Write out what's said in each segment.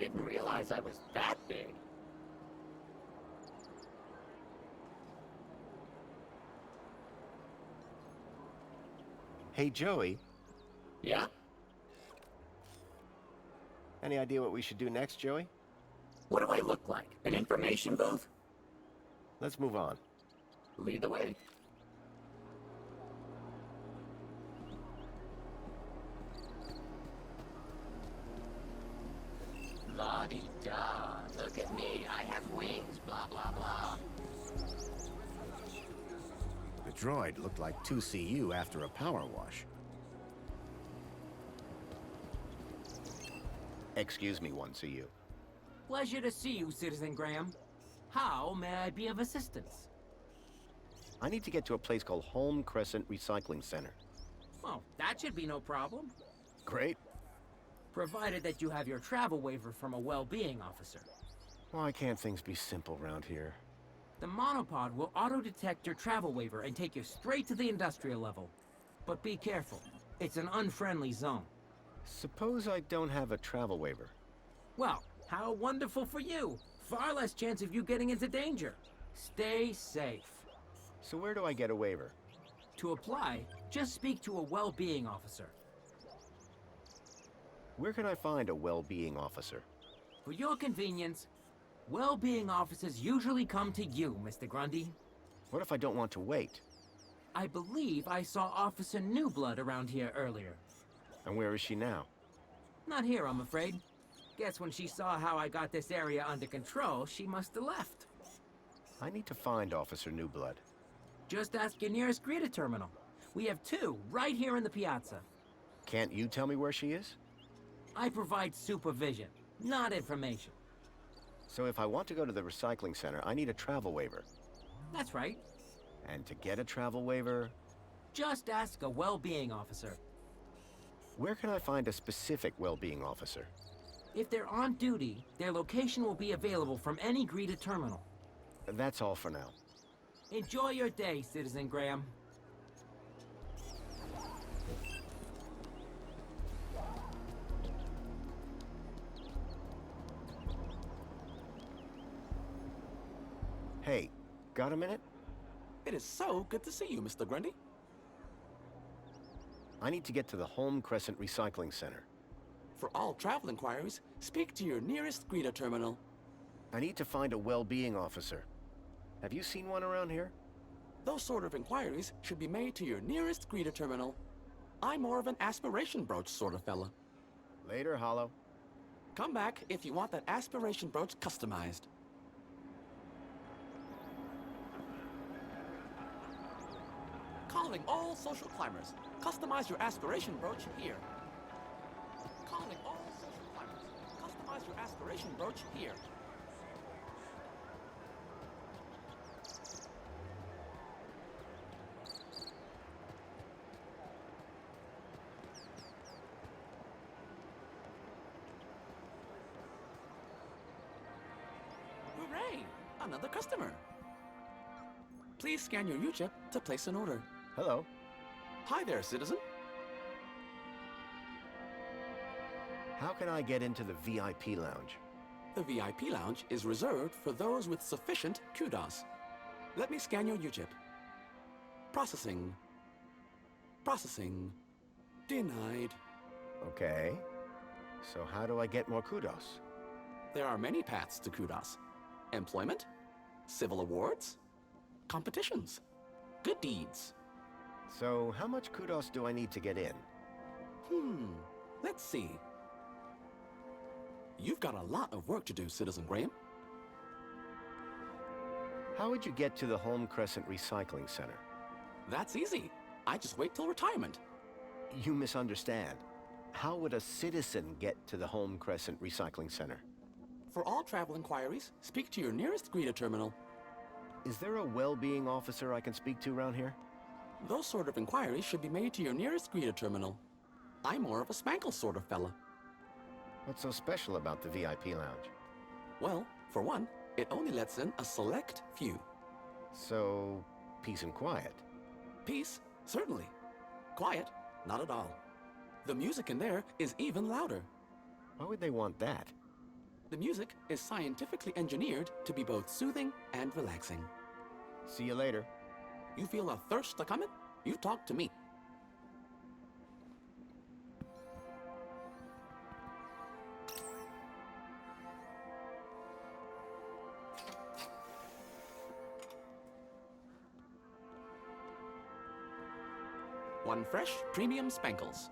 didn't realize I was that big. Hey, Joey. Yeah? Any idea what we should do next, Joey? What do I look like? An information booth? Let's move on. Lead the way. La-di-da. Look at me. I have wings. Blah, blah, blah. The droid looked like 2CU after a power wash. Excuse me, 1CU. Pleasure to see you, Citizen Graham. How may I be of assistance? I need to get to a place called Home Crescent Recycling Center. Oh, that should be no problem. Great. Provided that you have your travel waiver from a well-being officer. Why can't things be simple around here? The monopod will auto-detect your travel waiver and take you straight to the industrial level. But be careful. It's an unfriendly zone. Suppose I don't have a travel waiver. Well, how wonderful for you. Far less chance of you getting into danger. Stay safe. So where do I get a waiver? To apply, just speak to a well-being officer. Where can I find a well-being officer? For your convenience, well-being officers usually come to you, Mr. Grundy. What if I don't want to wait? I believe I saw Officer Newblood around here earlier. And where is she now? Not here, I'm afraid. Guess when she saw how I got this area under control, she must have left. I need to find Officer Newblood. Just ask your nearest greeter terminal. We have two right here in the piazza. Can't you tell me where she is? I provide supervision, not information. So if I want to go to the recycling center, I need a travel waiver. That's right. And to get a travel waiver, Just ask a well-being officer. where can I find a specific well-being officer? If they're on duty, their location will be available from any greeter terminal. That's all for now. Enjoy your day, Citizen Graham. Hey, got a minute? It is so good to see you, Mr. Grundy. I need to get to the Home Crescent Recycling Center. For all travel inquiries, speak to your nearest greeter terminal. I need to find a well-being officer. Have you seen one around here? Those sort of inquiries should be made to your nearest greeter terminal. I'm more of an aspiration brooch sort of fella. Later, Hollow. Come back if you want that aspiration brooch customized. Calling all social climbers. Customize your aspiration brooch here. Calling all social climbers. Customize your aspiration brooch here. Hooray! Another customer. Please scan your U-chip to place an order. Hello. Hi there, citizen. How can I get into the VIP lounge? The VIP lounge is reserved for those with sufficient kudos. Let me scan your U-chip. Processing. Processing. Denied. Okay. So how do I get more kudos? There are many paths to kudos. Employment, civil awards, competitions, good deeds. So how much kudos do I need to get in? Let's see. You've got a lot of work to do, Citizen Graham. How would you get to the Home Crescent Recycling Center? That's easy. I just wait till retirement. You misunderstand. How would a citizen get to the Home Crescent Recycling Center? For all travel inquiries, speak to your nearest greeter terminal. Is there a well-being officer I can speak to around here? Those sort of inquiries should be made to your nearest greeter terminal. I'm more of a spankle sort of fella. What's so special about the VIP lounge? Well, for one, it only lets in a select few. So, peace and quiet. Peace, certainly. Quiet, not at all. The music in there is even louder. Why would they want that? The music is scientifically engineered to be both soothing and relaxing. See you later. You feel a thirst a comin'? You talk to me. One fresh premium spankles.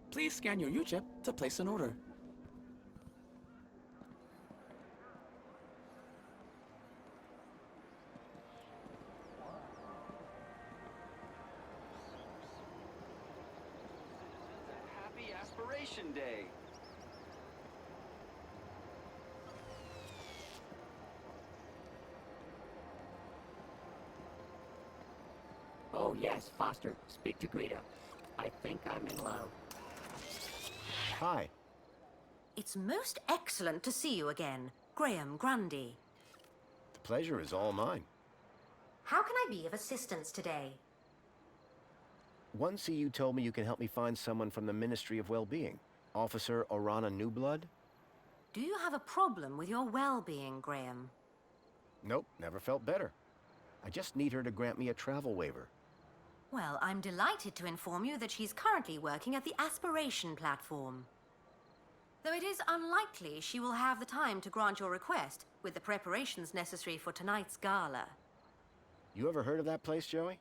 Please scan your U-chip to place an order. Happy Aspiration Day! Oh yes, Foster, speak to Greta. I think I'm in love. Hi. It's most excellent to see you again, Graham Grundy. The pleasure is all mine. How can I be of assistance today? One CU told me you can help me find someone from the Ministry of Well-Being. Officer Orana Newblood? Do you have a problem with your well-being, Graham? Nope, never felt better. I just need her to grant me a travel waiver. Well, I'm delighted to inform you that she's currently working at the Aspiration platform. Though it is unlikely she will have the time to grant your request with the preparations necessary for tonight's gala. You ever heard of that place, Joey?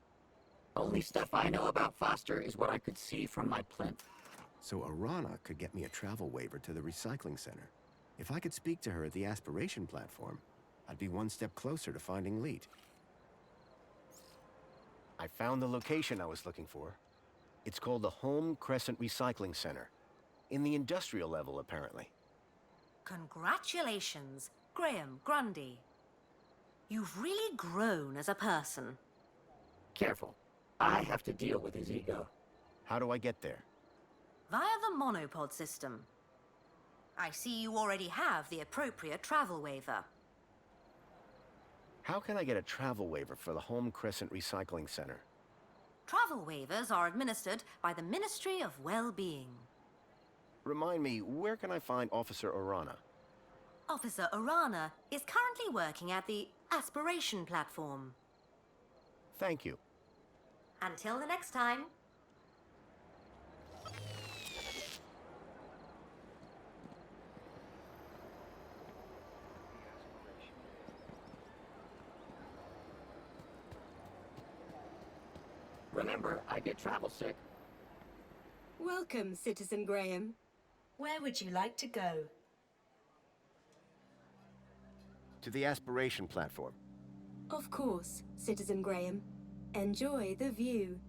Only stuff I know about Foster is what I could see from my plinth. So Arana could get me a travel waiver to the recycling center. If I could speak to her at the Aspiration platform, I'd be one step closer to finding Leet. I found the location I was looking for. It's called the Home Crescent Recycling Center. In the industrial level, apparently. Congratulations, Graham Grundy. You've really grown as a person. Careful. I have to deal with his ego. How do I get there? Via the monopod system. I see you already have the appropriate travel waiver. How can I get a travel waiver for the Home Crescent Recycling Center? Travel waivers are administered by the Ministry of Well-Being. Remind me, where can I find Officer Orana? Officer Orana is currently working at the Aspiration platform. Thank you. Until the next time. Remember, I get travel sick. Welcome, Citizen Graham. Where would you like to go? To the Aspiration platform. Of course, Citizen Graham. Enjoy the view.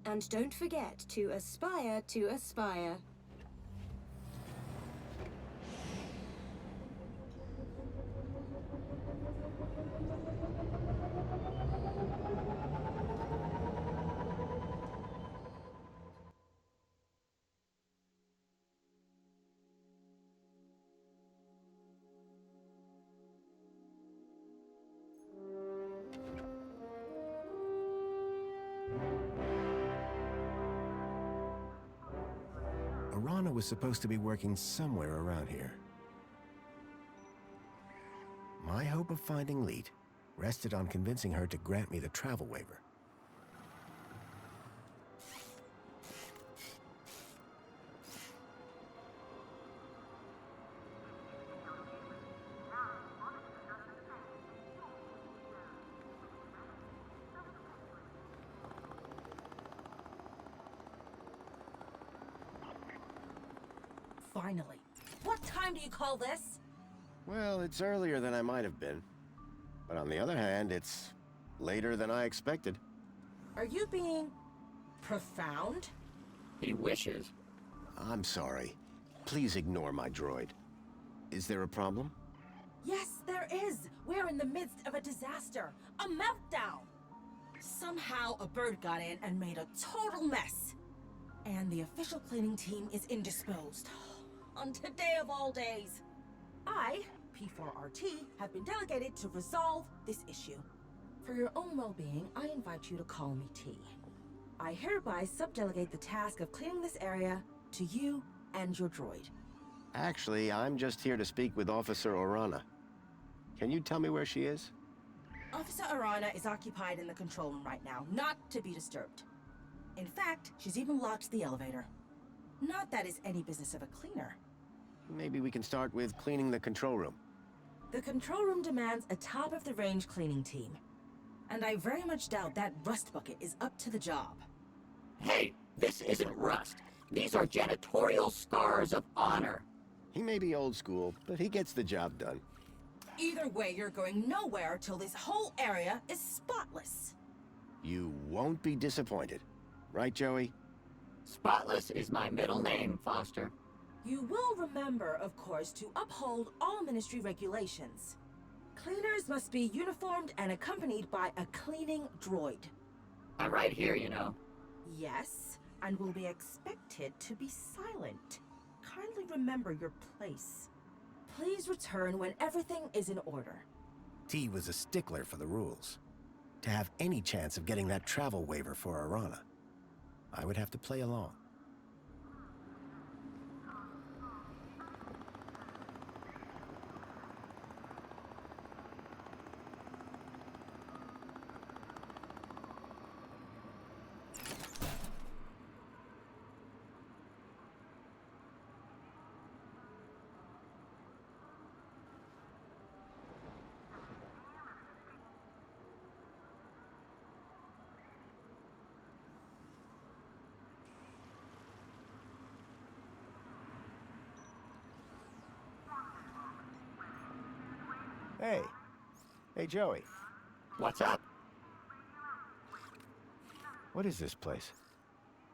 And don't forget to aspire to aspire. Arana was supposed to be working somewhere around here. My hope of finding Leet rested on convincing her to grant me the travel waiver. Finally. What time do you call this? Well, it's earlier than I might have been. But on the other hand, it's later than I expected. Are you being profound? He wishes. I'm sorry. Please ignore my droid. Is there a problem? Yes, there is. We're in the midst of a disaster. A meltdown. Somehow a bird got in and made a total mess. And the official cleaning team is indisposed. On today of all days. I, P4RT, have been delegated to resolve this issue. For your own well-being, I invite you to call me T. I hereby subdelegate the task of cleaning this area to you and your droid. Actually, I'm just here to speak with Officer Orana. Can you tell me where she is? Officer Arana is occupied in the control room right now, not to be disturbed. In fact, she's even locked the elevator. Not that it's any business of a cleaner. Maybe we can start with cleaning the control room. The control room demands a top-of-the-range cleaning team. And I very much doubt that rust bucket is up to the job. Hey, this isn't rust. These are janitorial scars of honor. He may be old school, but he gets the job done. Either way, you're going nowhere till this whole area is spotless. You won't be disappointed. Right, Joey? Spotless is my middle name, Foster. You will remember, of course, to uphold all ministry regulations. Cleaners must be uniformed and accompanied by a cleaning droid. I'm right here, you know. Yes, and will be expected to be silent. Kindly remember your place. Please return when everything is in order. T was a stickler for the rules. To have any chance of getting that travel waiver for Arana, I would have to play along. Hey. Hey, Joey. What's up? What is this place?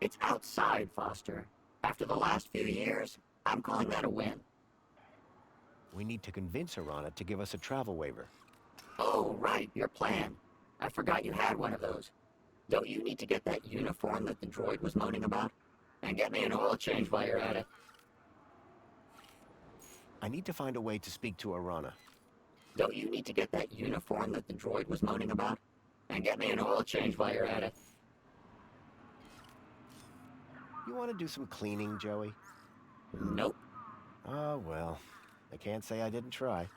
It's outside, Foster. After the last few years, I'm calling that a win. We need to convince Arana to give us a travel waiver. Oh, right, your plan. I forgot you had one of those. Don't you need to get that uniform that the droid was moaning about? And get me an oil change while you're at it. I need to find a way to speak to Arana. Don't you need to get that uniform that the droid was moaning about? And get me an oil change while you're at it. You want to do some cleaning, Joey? Nope. Oh, well. I can't say I didn't try.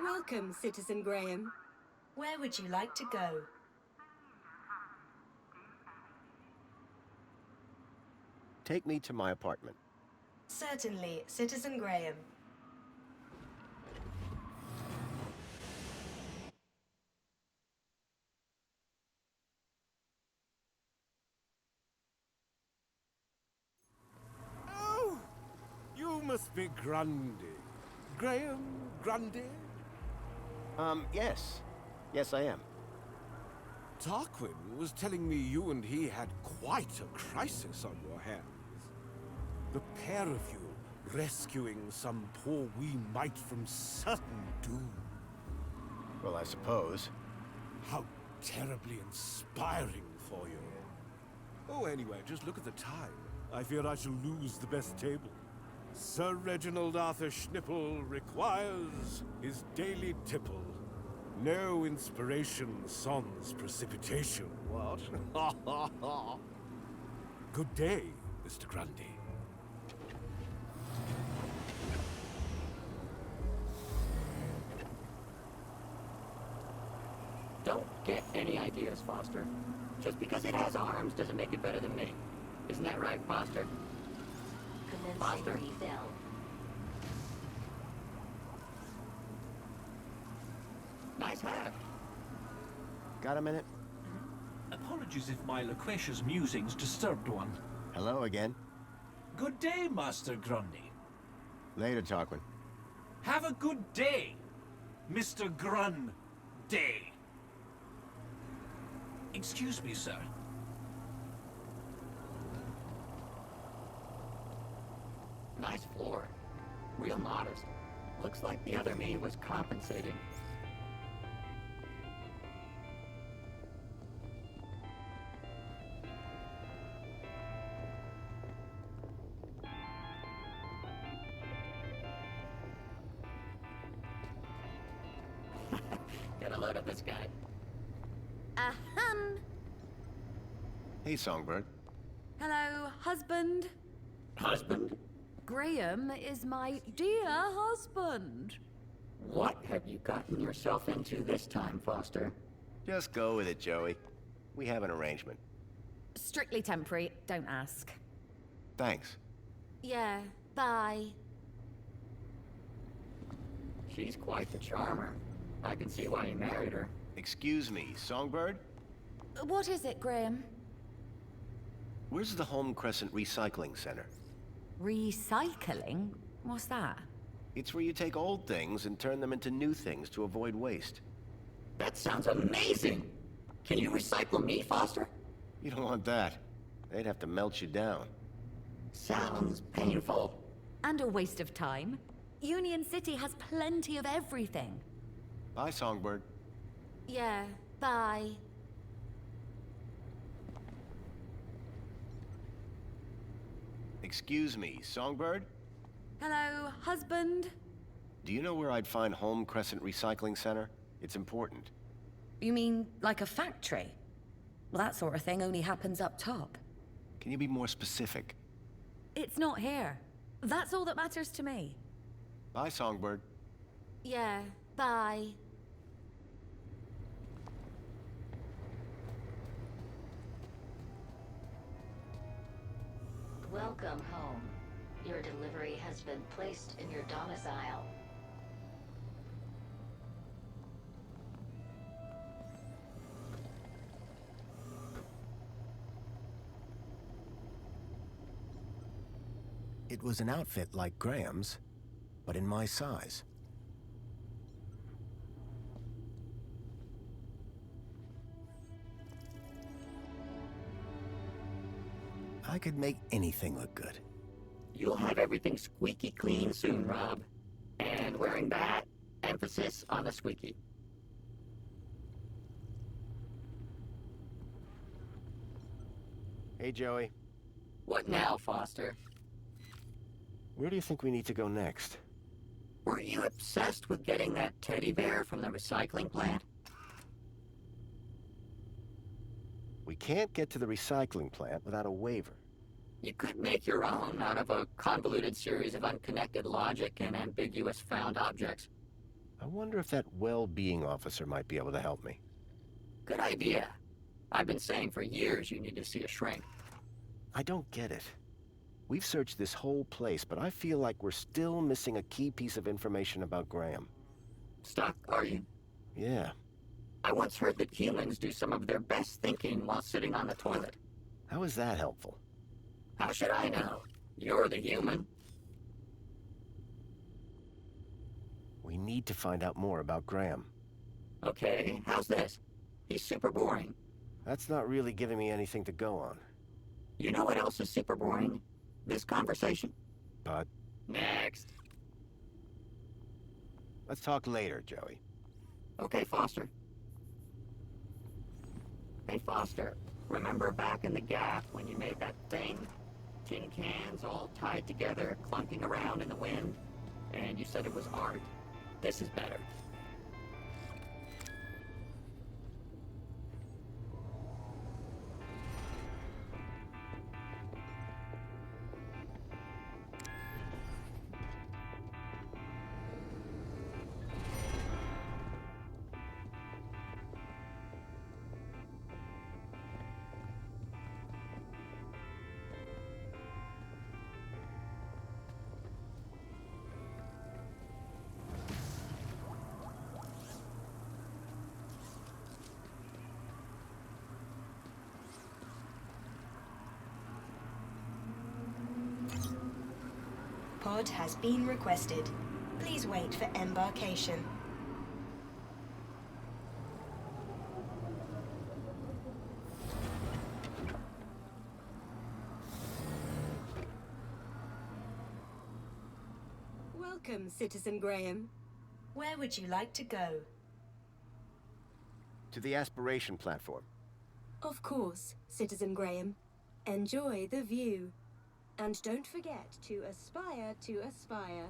Welcome, Citizen Graham. Where would you like to go? Take me to my apartment. Certainly, Citizen Graham. Oh, you must be Grundy. Graham Grundy? Yes. Yes, I am. Tarquin was telling me you and he had quite a crisis on your hands. The pair of you rescuing some poor wee mite from certain doom. Well, I suppose. How terribly inspiring for you. Oh, anyway, just look at the time. I fear I shall lose the best table. Sir Reginald Arthur Schnipple requires his daily tipple. No inspiration sans precipitation, what? Good day, Mr. Grundy. Don't get any ideas, Foster. Just because it has arms doesn't make it better than me. Isn't that right, Foster? Foster? Refill. Nice hat. Got a minute? Apologies if my loquacious musings disturbed one. Hello again. Good day, Master Grundy. Later, Tarquin. Have a good day, Mr. Grun Day. Excuse me, sir. Nice floor. Real modest. Looks like the other me was compensating. load of this guy. Ahem. Hey, Songbird. Hello, husband. Husband? Graham is my dear husband. What have you gotten yourself into this time, Foster? Just go with it, Joey. We have an arrangement. Strictly temporary, don't ask. Thanks. Yeah, bye. She's quite the charmer. I can see why you married her. Excuse me, Songbird? What is it, Graham? Where's the Home Crescent Recycling Center? Recycling? What's that? It's where you take old things and turn them into new things to avoid waste. That sounds amazing! Can you recycle me, Foster? You don't want that. They'd have to melt you down. Sounds painful. And a waste of time. Union City has plenty of everything. Bye, Songbird. Yeah, bye. Excuse me, Songbird? Hello, husband. Do you know where I'd find Home Crescent Recycling Center? It's important. You mean like a factory? Well, that sort of thing only happens up top. Can you be more specific? It's not here. That's all that matters to me. Bye, Songbird. Yeah, bye. Welcome home. Your delivery has been placed in your domicile. It was an outfit like Graham's, but in my size. I could make anything look good. You'll have everything squeaky clean soon, Rob. And wearing that, emphasis on the squeaky. Hey, Joey. What now, Foster? Where do you think we need to go next? Were you obsessed with getting that teddy bear from the recycling plant? We can't get to the recycling plant without a waiver. You could make your own out of a convoluted series of unconnected logic and ambiguous found objects. I wonder if that well-being officer might be able to help me. Good idea. I've been saying for years you need to see a shrink. I don't get it. We've searched this whole place, but I feel like we're still missing a key piece of information about Graham. Stuck, are you? Yeah. I once heard that humans do some of their best thinking while sitting on the toilet. How is that helpful? How should I know? You're the human. We need to find out more about Graham. Okay, how's this? He's super boring. That's not really giving me anything to go on. You know what else is super boring? This conversation. But Next. let's talk later, Joey. Okay, Foster. Hey, Foster, remember back in the Gap when you made that thing? Tin cans all tied together, clunking around in the wind? And you said it was art? This is better. Pod has been requested. Please wait for embarkation. Welcome, Citizen Graham. Where would you like to go? To the aspiration platform. Of course, Citizen Graham. Enjoy the view. And don't forget to aspire to aspire.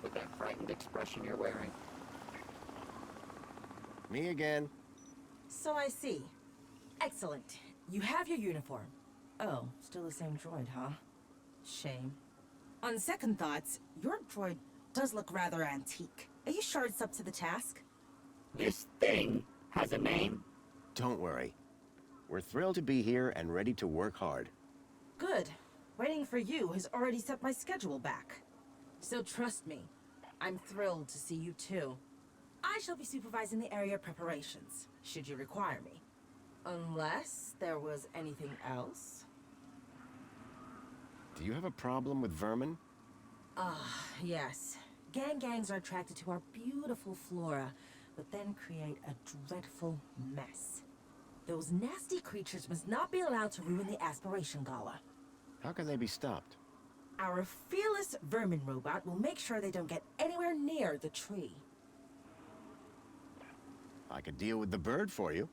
with that frightened expression you're wearing. Me again. So I see. Excellent. You have your uniform. Oh, still the same droid, huh? Shame. On second thoughts, your droid does look rather antique. Are you sure it's up to the task? This thing has a name? Don't worry. We're thrilled to be here and ready to work hard. Good. Waiting for you has already set my schedule back. So trust me, I'm thrilled to see you too. I shall be supervising the area preparations, should you require me. Unless there was anything else? Do you have a problem with vermin? Yes. Gangs are attracted to our beautiful flora, but then create a dreadful mess. Those nasty creatures must not be allowed to ruin the Aspiration Gala. How can they be stopped? Our fearless vermin robot will make sure they don't get anywhere near the tree. I could deal with the bird for you.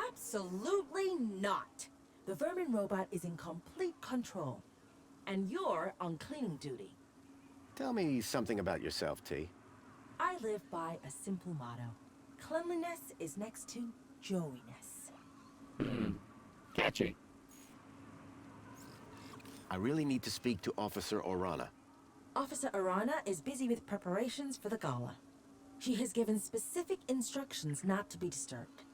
Absolutely not. The vermin robot is in complete control. And you're on cleaning duty. Tell me something about yourself, T. I live by a simple motto. Cleanliness is next to Joey-ness. Catchy. I really need to speak to Officer Orana. Officer Arana is busy with preparations for the gala. She has given specific instructions not to be disturbed.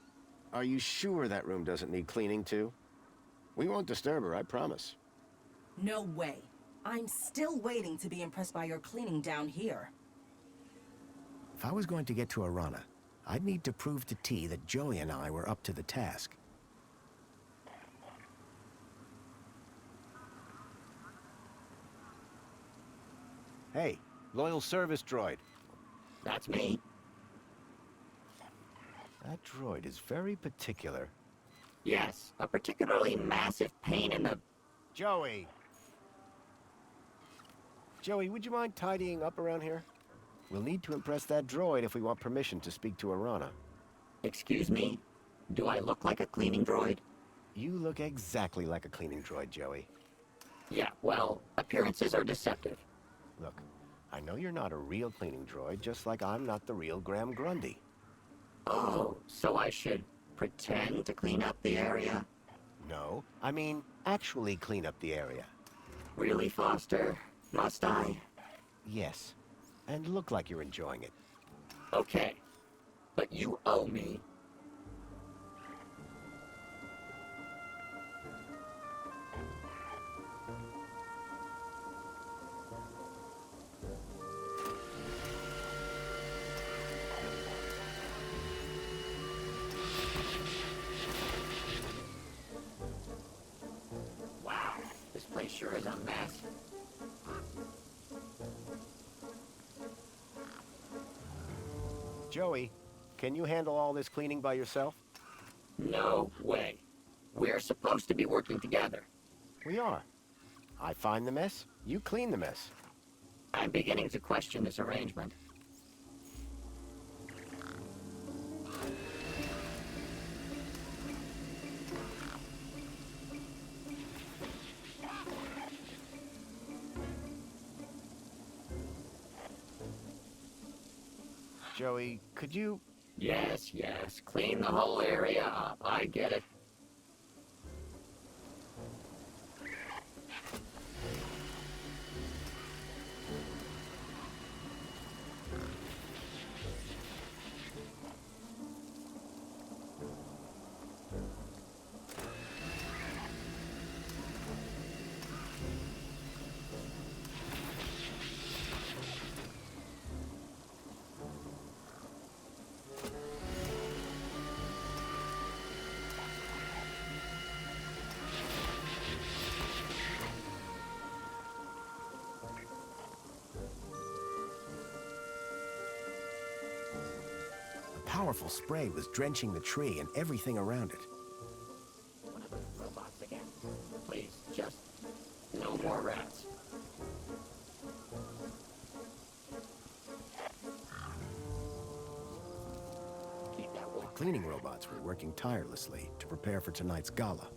Are you sure that room doesn't need cleaning too? We won't disturb her, I promise. No way. I'm still waiting to be impressed by your cleaning down here. If I was going to get to Arana, I'd need to prove to T that Joey and I were up to the task. Hey, loyal service droid. That's me. That droid is very particular. Yes, a particularly massive pain in the... Joey! Joey, would you mind tidying up around here? We'll need to impress that droid if we want permission to speak to Arana. Excuse me? Do I look like a cleaning droid? You look exactly like a cleaning droid, Joey. Yeah, well, appearances are deceptive. Look, I know you're not a real cleaning droid, just like I'm not the real Graham Grundy. Oh, so I should pretend to clean up the area? No, I mean actually clean up the area. Really, Foster? Must I? Yes, and look like you're enjoying it. Okay, but you owe me. Wow, this place sure is a mess. Joey, can you handle all this cleaning by yourself? No way. We're supposed to be working together. We are. I find the mess, you clean the mess. I'm beginning to question this arrangement. Joey, could you... Yes, clean the whole area up. I get it. Powerful spray was drenching the tree and everything around it. One of those robots again. Please, just no more rats. Keep that walk. Cleaning robots were working tirelessly to prepare for tonight's gala.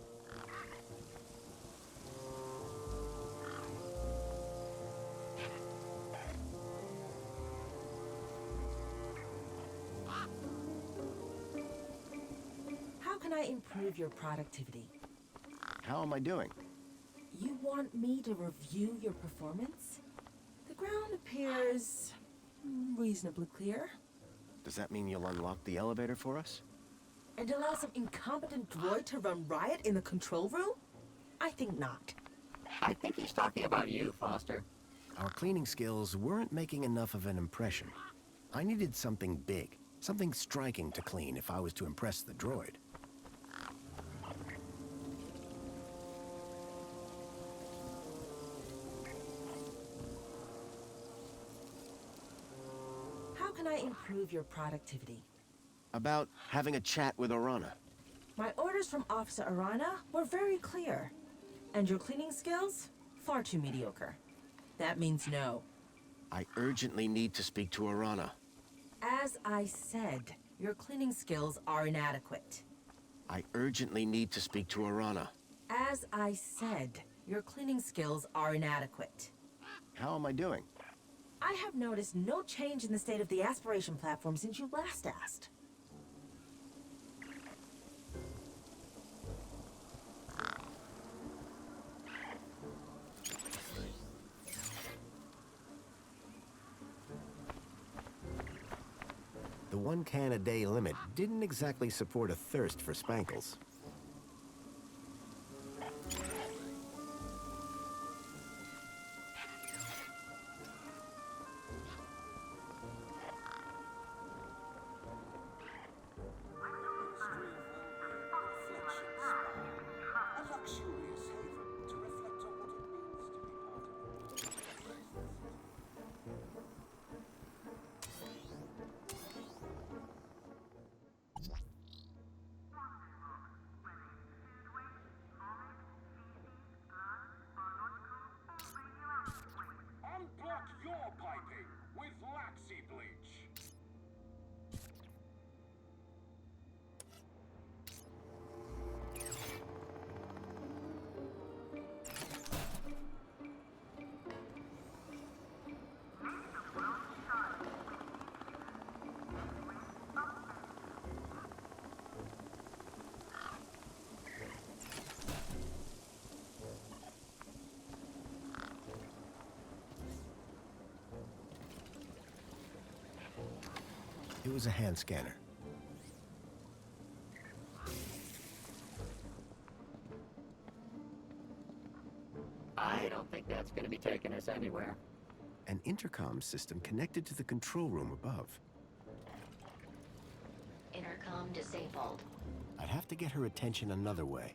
can I improve your productivity? How am I doing? You want me to review your performance? The ground appears reasonably clear. Does that mean you'll unlock the elevator for us? And allow some incompetent droid to run riot in the control room? I think not. I think he's talking about you, Foster. Our cleaning skills weren't making enough of an impression. I needed something big, something striking to clean if I was to impress the droid. How can I improve your productivity? About having a chat with Orana. My orders from Officer Arana were very clear. And your cleaning skills? Far too mediocre. That means no. I urgently need to speak to Orana. As I said, your cleaning skills are inadequate. I urgently need to speak to Orana. As I said, your cleaning skills are inadequate. How am I doing? I have noticed no change in the state of the aspiration platform since you last asked. The 1 can a day limit didn't exactly support a thirst for spankles. Unblock your piping with Laxi Bleach. It was a hand scanner. I don't think that's going to be taking us anywhere. An intercom system connected to the control room above. Intercom disabled. I'd have to get her attention another way.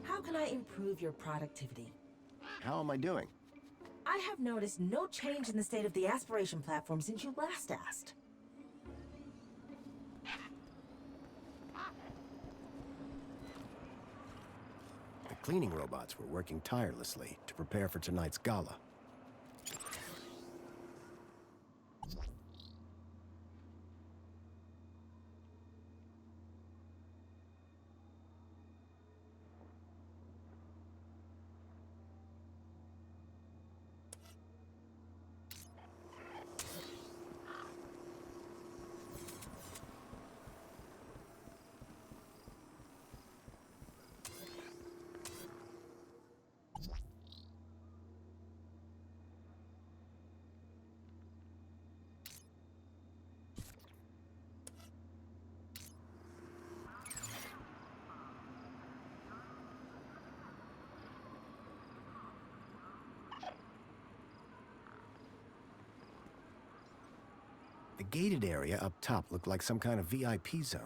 How can I improve your productivity? How am I doing? I have noticed no change in the state of the aspiration platform since you last asked. The cleaning robots were working tirelessly to prepare for tonight's gala. The gated area up top looked like some kind of VIP zone.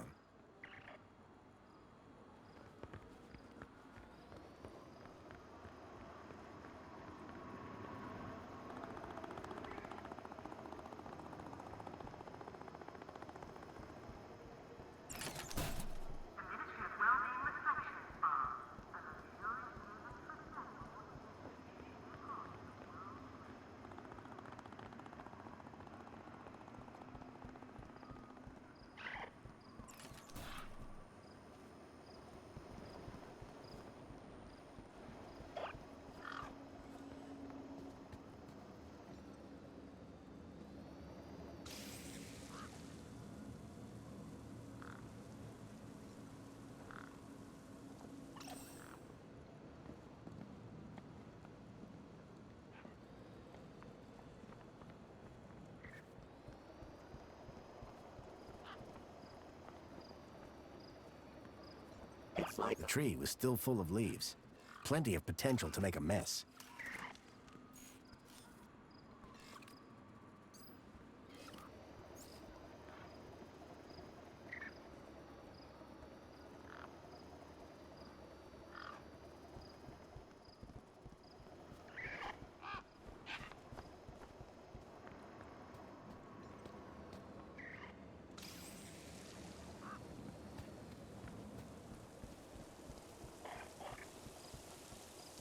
Looks like The tree was still full of leaves. Plenty of potential to make a mess.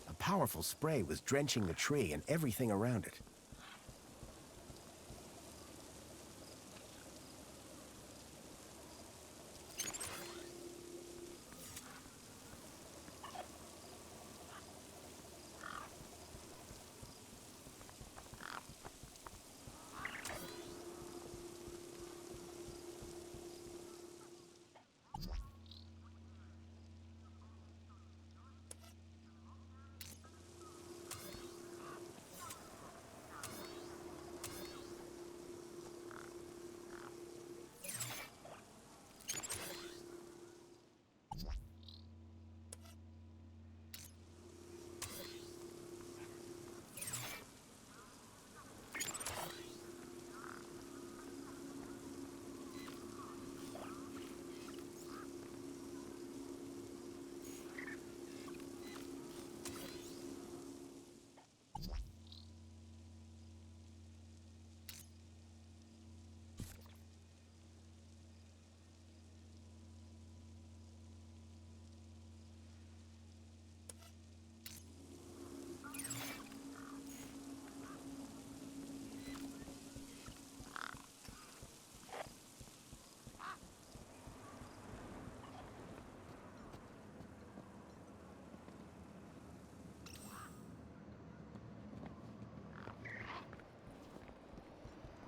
A powerful spray was drenching the tree and everything around it.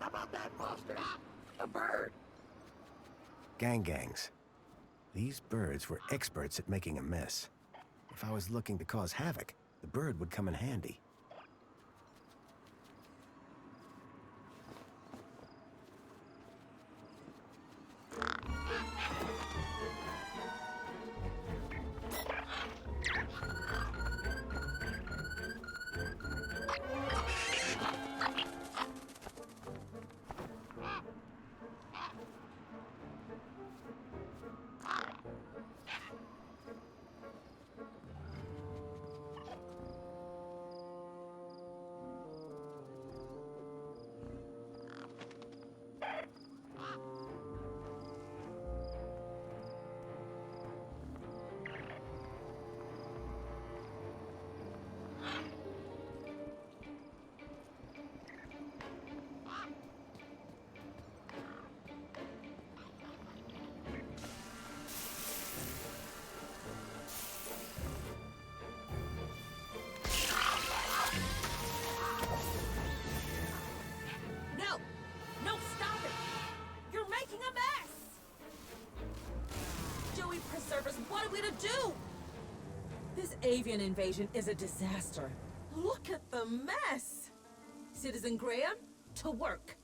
How about that, Foster? A bird. Gangs. These birds were experts at making a mess. If I was looking to cause havoc, the bird would come in handy. What are we to do? This avian invasion is a disaster. Look at the mess. Citizen Graham, to work.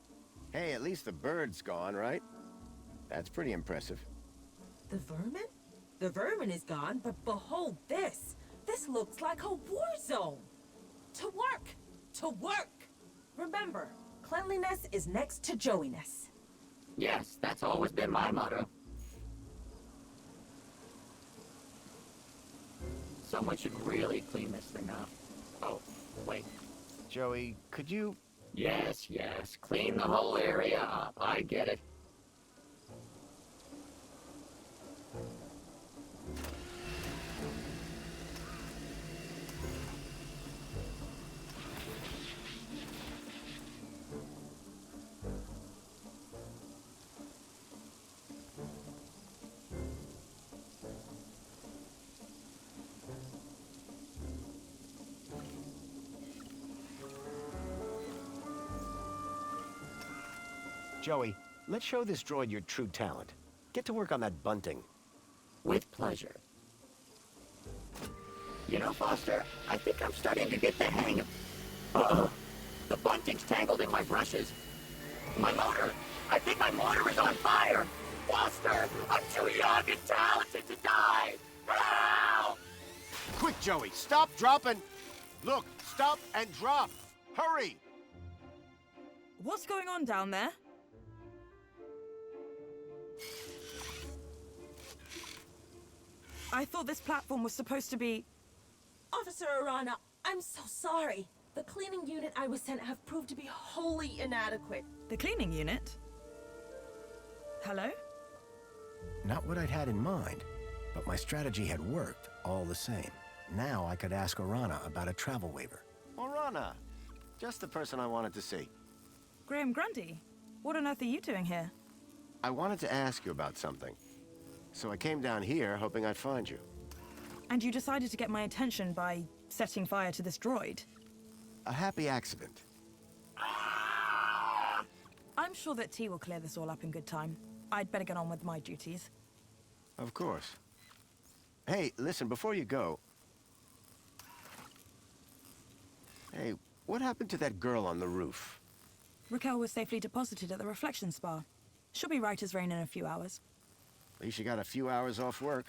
Hey, at least the bird's gone, right? That's pretty impressive. The vermin? The vermin is gone, but behold this. This looks like a war zone. To work! To work! Remember, cleanliness is next to Joey-ness. Yes, that's always been my motto. Someone should really clean this thing up. Oh, wait. Joey, could you... Yes, clean the whole area up. I get it. Joey, let's show this droid your true talent. Get to work on that bunting. With pleasure. You know, Foster, I think I'm starting to get the hang of... Uh-oh. The bunting's tangled in my brushes. My motor! I think my motor is on fire! Foster, I'm too young and talented to die! Ah! Joey, stop, drop, and... Look, stop and drop! Hurry! What's going on down there? I thought this platform was supposed to be... Officer Arana, I'm so sorry. The cleaning unit I was sent have proved to be wholly inadequate. The cleaning unit? Hello? Not what I'd had in mind, but my strategy had worked all the same. Now I could ask Arana about a travel waiver. Orana! Just the person I wanted to see. Graham Grundy, what on earth are you doing here? I wanted to ask you about something. So I came down here hoping I'd find you. And you decided to get my attention by setting fire to this droid? A happy accident. I'm sure that T will clear this all up in good time. I'd better get on with my duties. Of course. Hey, listen, before you go... Hey, what happened to that girl on the roof? Raquel was safely deposited at the Reflection Spa. She'll be right as rain in a few hours. At least you got a few hours off work.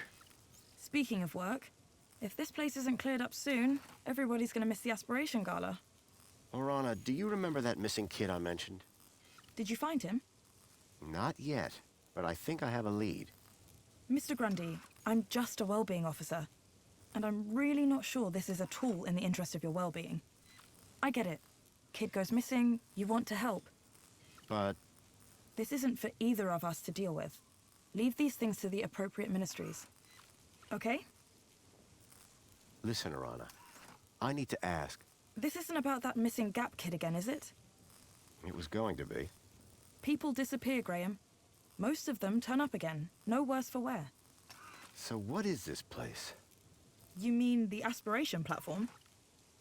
Speaking of work, if this place isn't cleared up soon, everybody's gonna miss the Aspiration Gala. Orana, do you remember that missing kid I mentioned? Did you find him? Not yet, but I think I have a lead. Mr. Grundy, I'm just a well-being officer, and I'm really not sure this is at all in the interest of your well-being. I get it. Kid goes missing, you want to help. But... This isn't for either of us to deal with. Leave these things to the appropriate ministries. Okay? Listen, Orana. I need to ask. This isn't about that missing Gap kid again, is it? It was going to be. People disappear, Graham. Most of them turn up again, no worse for wear. So what is this place? You mean the Aspiration platform?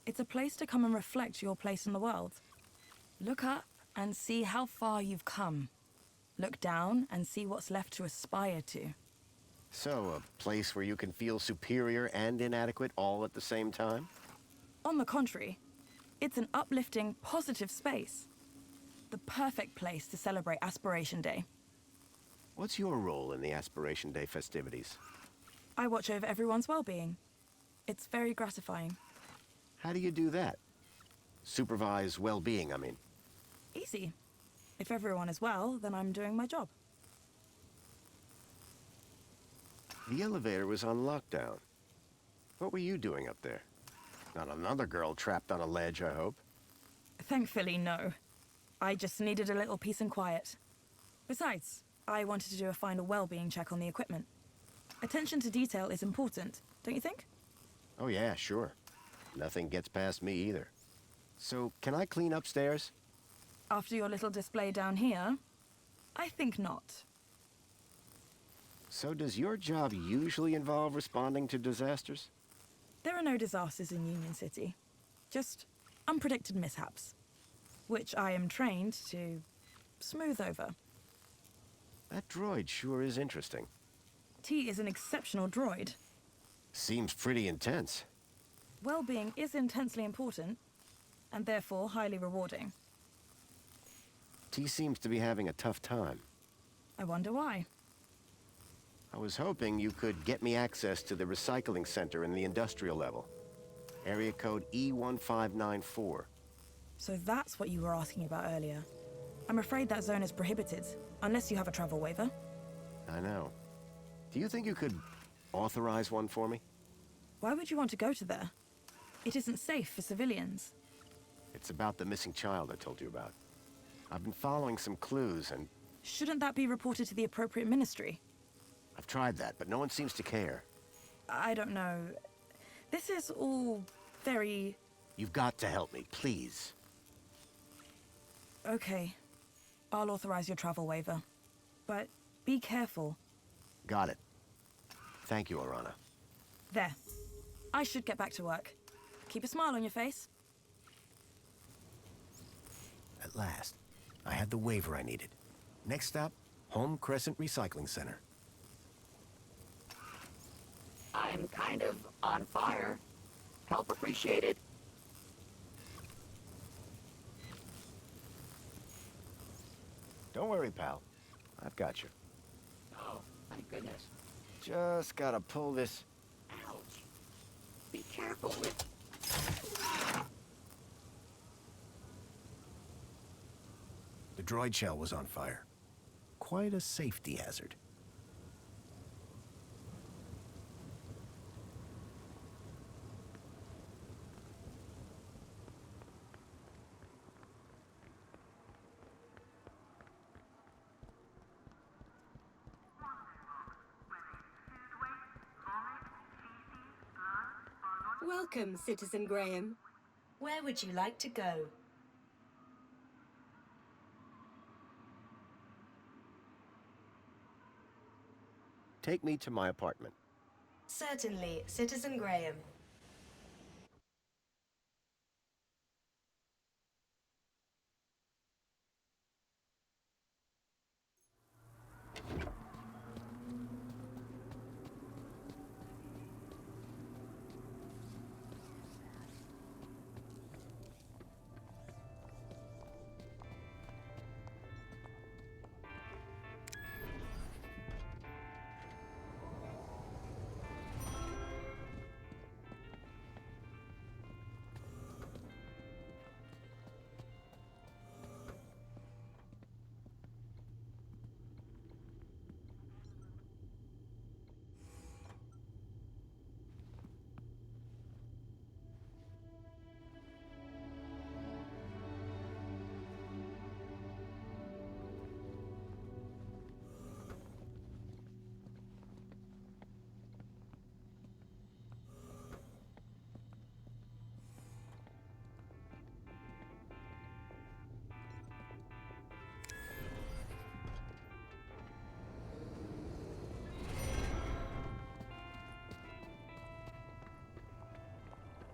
It's a place to come and reflect your place in the world. Look up and see how far you've come. Look down and see what's left to aspire to. So, a place where you can feel superior and inadequate all at the same time? On the contrary, it's an uplifting, positive space. The perfect place to celebrate Aspiration Day. What's your role in the Aspiration Day festivities? I watch over everyone's well-being. It's very gratifying. How do you do that? Supervise well-being, I mean. Easy. If everyone is well, then I'm doing my job. The elevator was on lockdown. What were you doing up there? Not another girl trapped on a ledge, I hope. Thankfully, no. I just needed a little peace and quiet. Besides, I wanted to do a final well-being check on the equipment. Attention to detail is important, don't you think? Oh yeah, sure. Nothing gets past me either. So, can I clean upstairs? After your little display down here, I think not. So does your job usually involve responding to disasters? There are no disasters in Union City. Just unpredicted mishaps. Which I am trained to smooth over. That droid sure is interesting. T is an exceptional droid. Seems pretty intense. Well-being is intensely important, and therefore highly rewarding. T seems to be having a tough time. I wonder why. I was hoping you could get me access to the recycling center in the industrial level. Area code E1594. So that's what you were asking about earlier. I'm afraid that zone is prohibited, unless you have a travel waiver. I know. Do you think you could authorize one for me? Why would you want to go to there? It isn't safe for civilians. It's about the missing child I told you about. I've been following some clues and... Shouldn't that be reported to the appropriate ministry? I've tried that, but no one seems to care. I don't know. This is all very... You've got to help me, please. Okay. I'll authorize your travel waiver. But be careful. Got it. Thank you, Orana. There. I should get back to work. Keep a smile on your face. At last, I had the waiver I needed. Next stop, Home Crescent Recycling Center. I'm kind of on fire. Help appreciated. Don't worry, pal. I've got you. Oh, thank goodness. Just gotta pull this... Ouch. Be careful with... The droid shell was on fire. Quite a safety hazard. Welcome, Citizen Graham. Where would you like to go? Take me to my apartment. Certainly, Citizen Graham.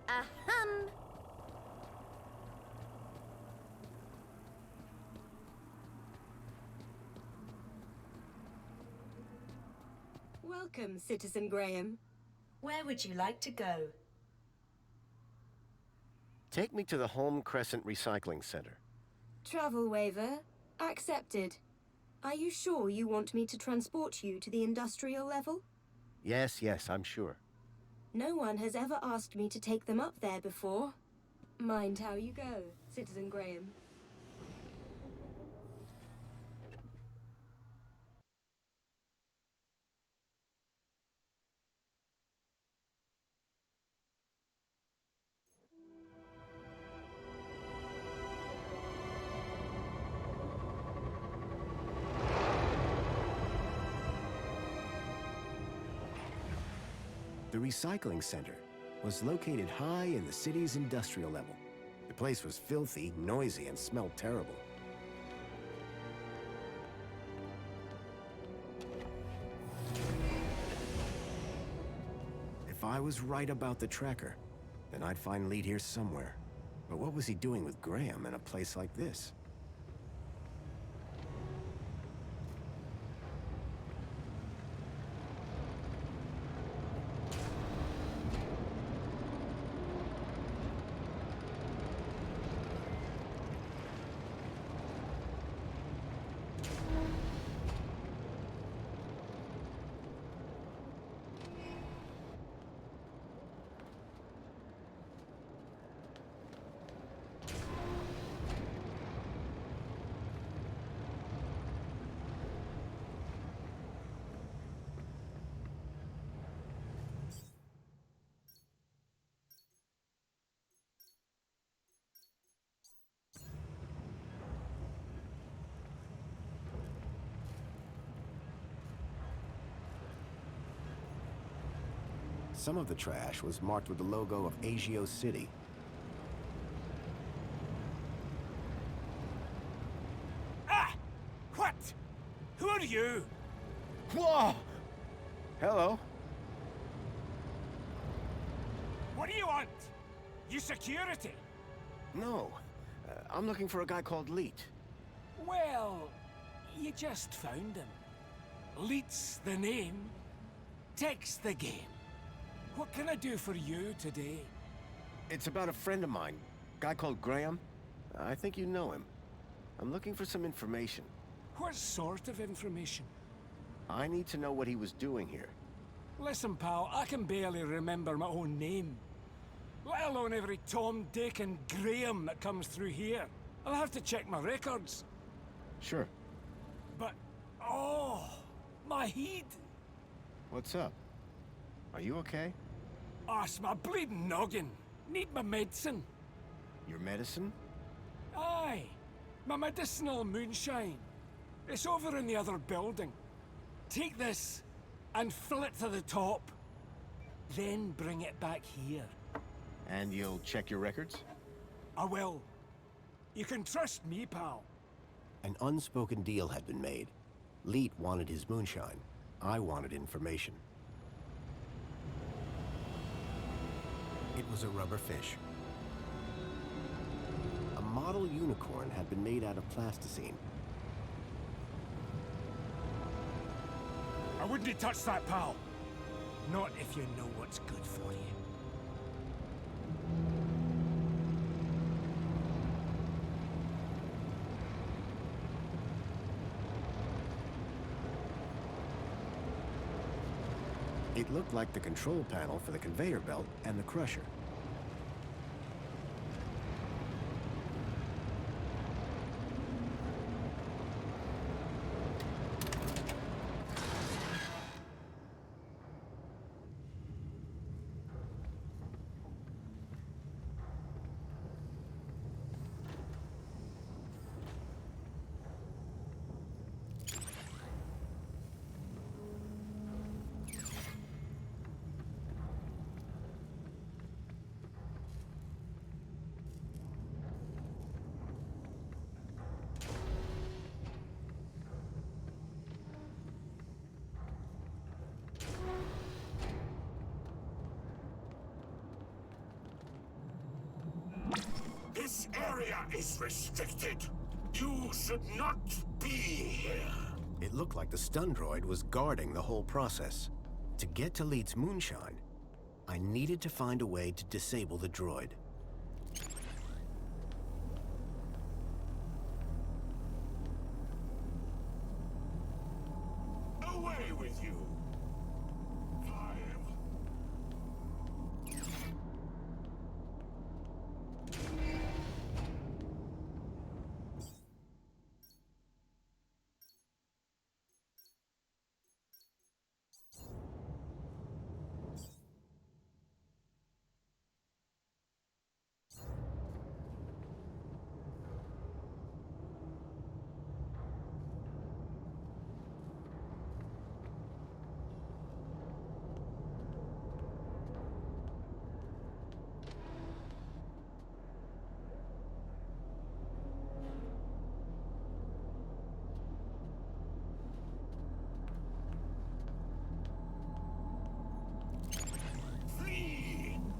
Ahem. Welcome, Citizen Graham. Where would you like to go? Take me to the Home Crescent Recycling Center. Travel waiver accepted. Are you sure you want me to transport you to the industrial level? Yes, I'm sure. No one has ever asked me to take them up there before. Mind how you go, Citizen Graham. The recycling center was located high in the city's industrial level. The place was filthy, noisy, and smelled terrible. If I was right about the tracker, then I'd find lead here somewhere. But what was he doing with Graham in a place like this? Some of the trash was marked with the logo of Agio City. Ah! What? Who are you? Whoa! Hello. What do you want? You security? No. I'm looking for a guy called Leet. Well, you just found him. Leet's the name. Tech's the game. What can I do for you today? It's about a friend of mine. Guy called Graham. I think you know him. I'm looking for some information. What sort of information? I need to know what he was doing here. Listen, pal, I can barely remember my own name. Let alone every Tom, Dick, and Graham that comes through here. I'll have to check my records. Sure. But, oh, my head. What's up? Are you okay? Oh, it's my bleeding noggin. Need my medicine. Your medicine? Aye, my medicinal moonshine. It's over in the other building. Take this and fill it to the top. Then bring it back here. And you'll check your records? I will. You can trust me, pal. An unspoken deal had been made. Leet wanted his moonshine. I wanted information. It was a rubber fish. A model unicorn had been made out of plasticine. I wouldn't touch that, pal. Not if you know what's good for you. It looked like the control panel for the conveyor belt and the crusher. This area is restricted. You should not be here. It looked like the stun droid was guarding the whole process. To get to Leet's moonshine, I needed to find a way to disable the droid. Away with you.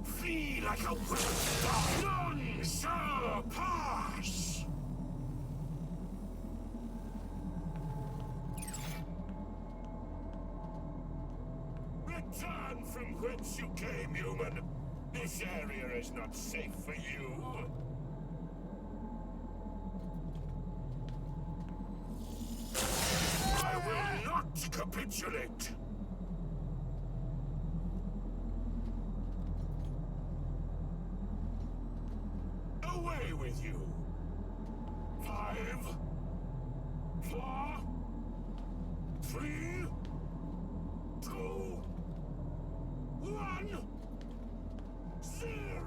Flee like a wild dog. None shall pass. Return from whence you came, human. This area is not safe for you. I will not capitulate. Away with you. 5, 4, 3, 2, 1, 0.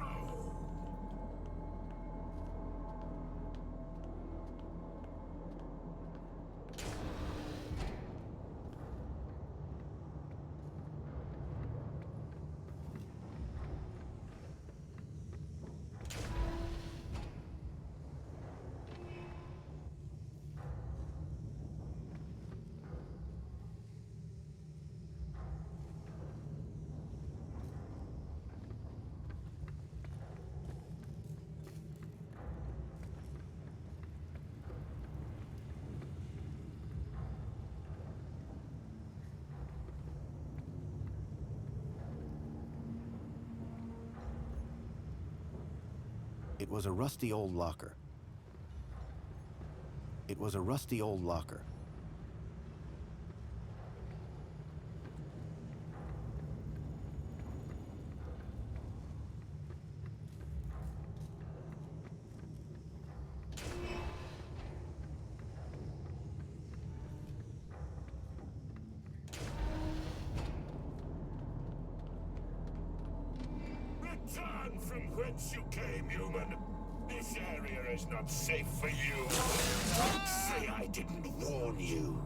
It was a rusty old locker. It was a rusty old locker. from whence you came, human. This area is not safe for you. Don't say I didn't warn you.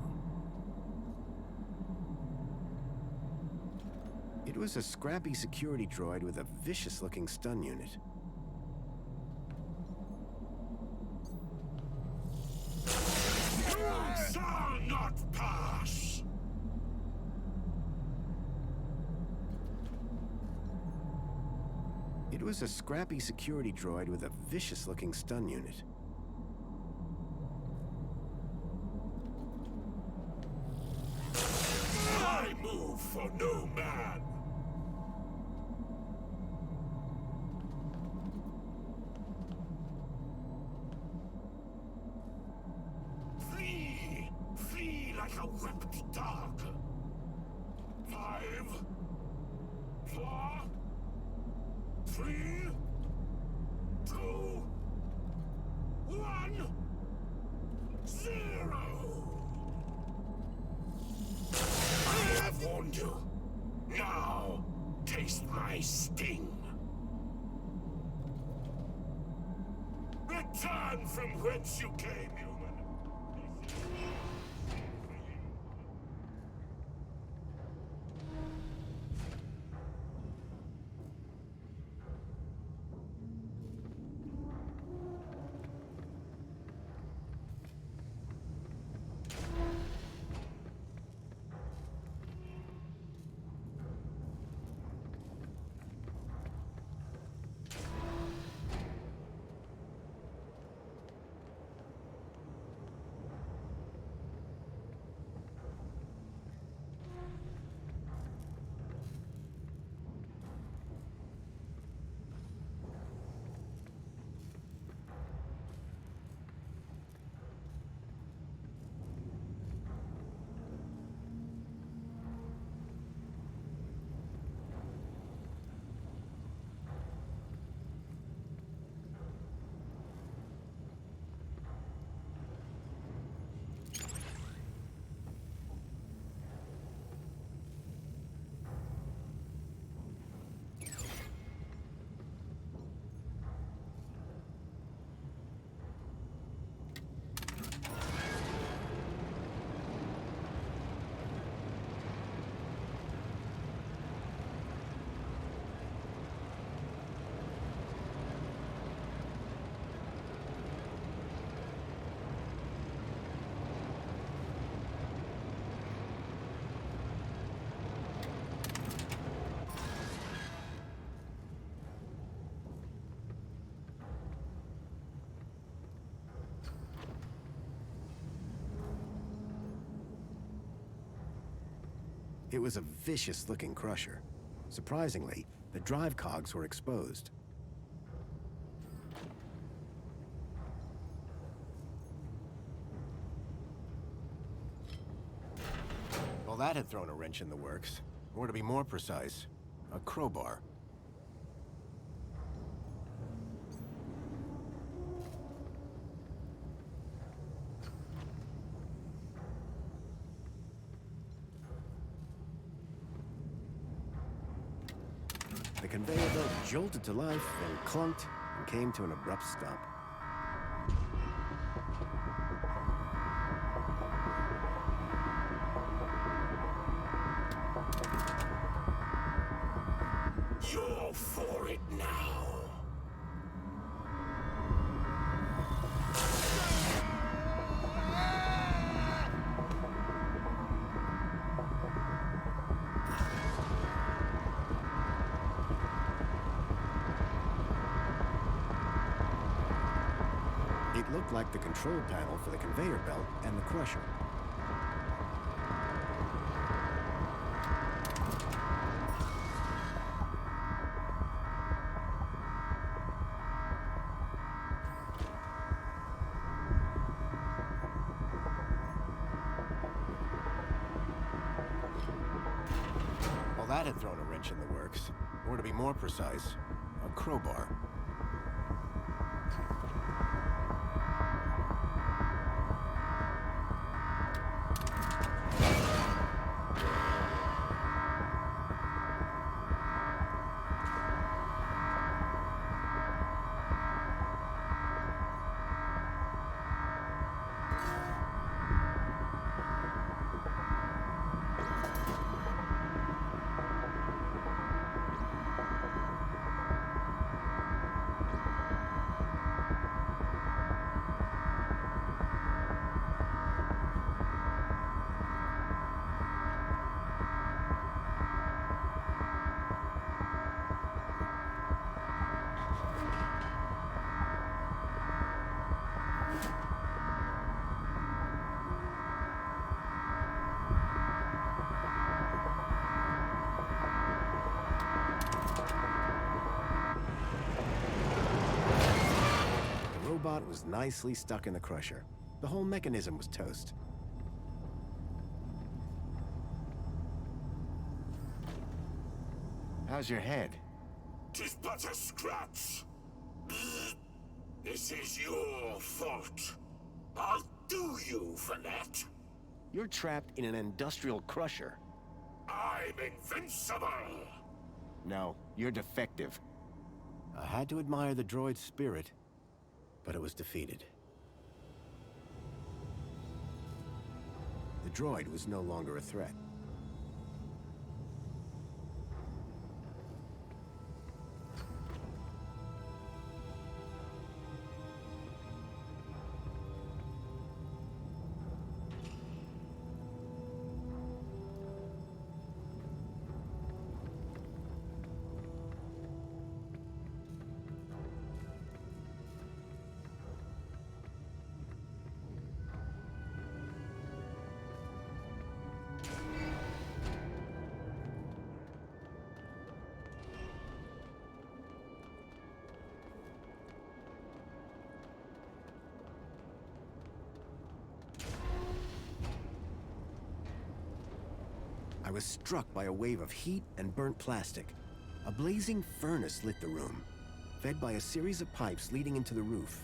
It was a scrappy security droid with a vicious-looking stun unit. You shall not pass! It was a scrappy security droid with a vicious-looking stun unit. I move for no man! Flee! Flee like a whipped dog! 5, 4, 3, 2, 1, 0! I have warned you. Now, taste my sting. Return from whence you came, human. It was a vicious-looking crusher. Surprisingly, the drive cogs were exposed. Well, that had thrown a wrench in the works. Or to be more precise, a crowbar. The conveyor belt jolted to life, then clunked, and came to an abrupt stop. You're for it now. It looked like the control panel for the conveyor belt and the crusher. Well, that had thrown a wrench in the works. Or to be more precise, a crowbar. robot was nicely stuck in the crusher. The whole mechanism was toast. How's your head? 'Tis but a scratch. This is your fault. I'll do you for that. You're trapped in an industrial crusher. I'm invincible. No, you're defective. I had to admire the droid's spirit, but it was defeated. The droid was no longer a threat. I was struck by a wave of heat and burnt plastic. A blazing furnace lit the room, fed by a series of pipes leading into the roof.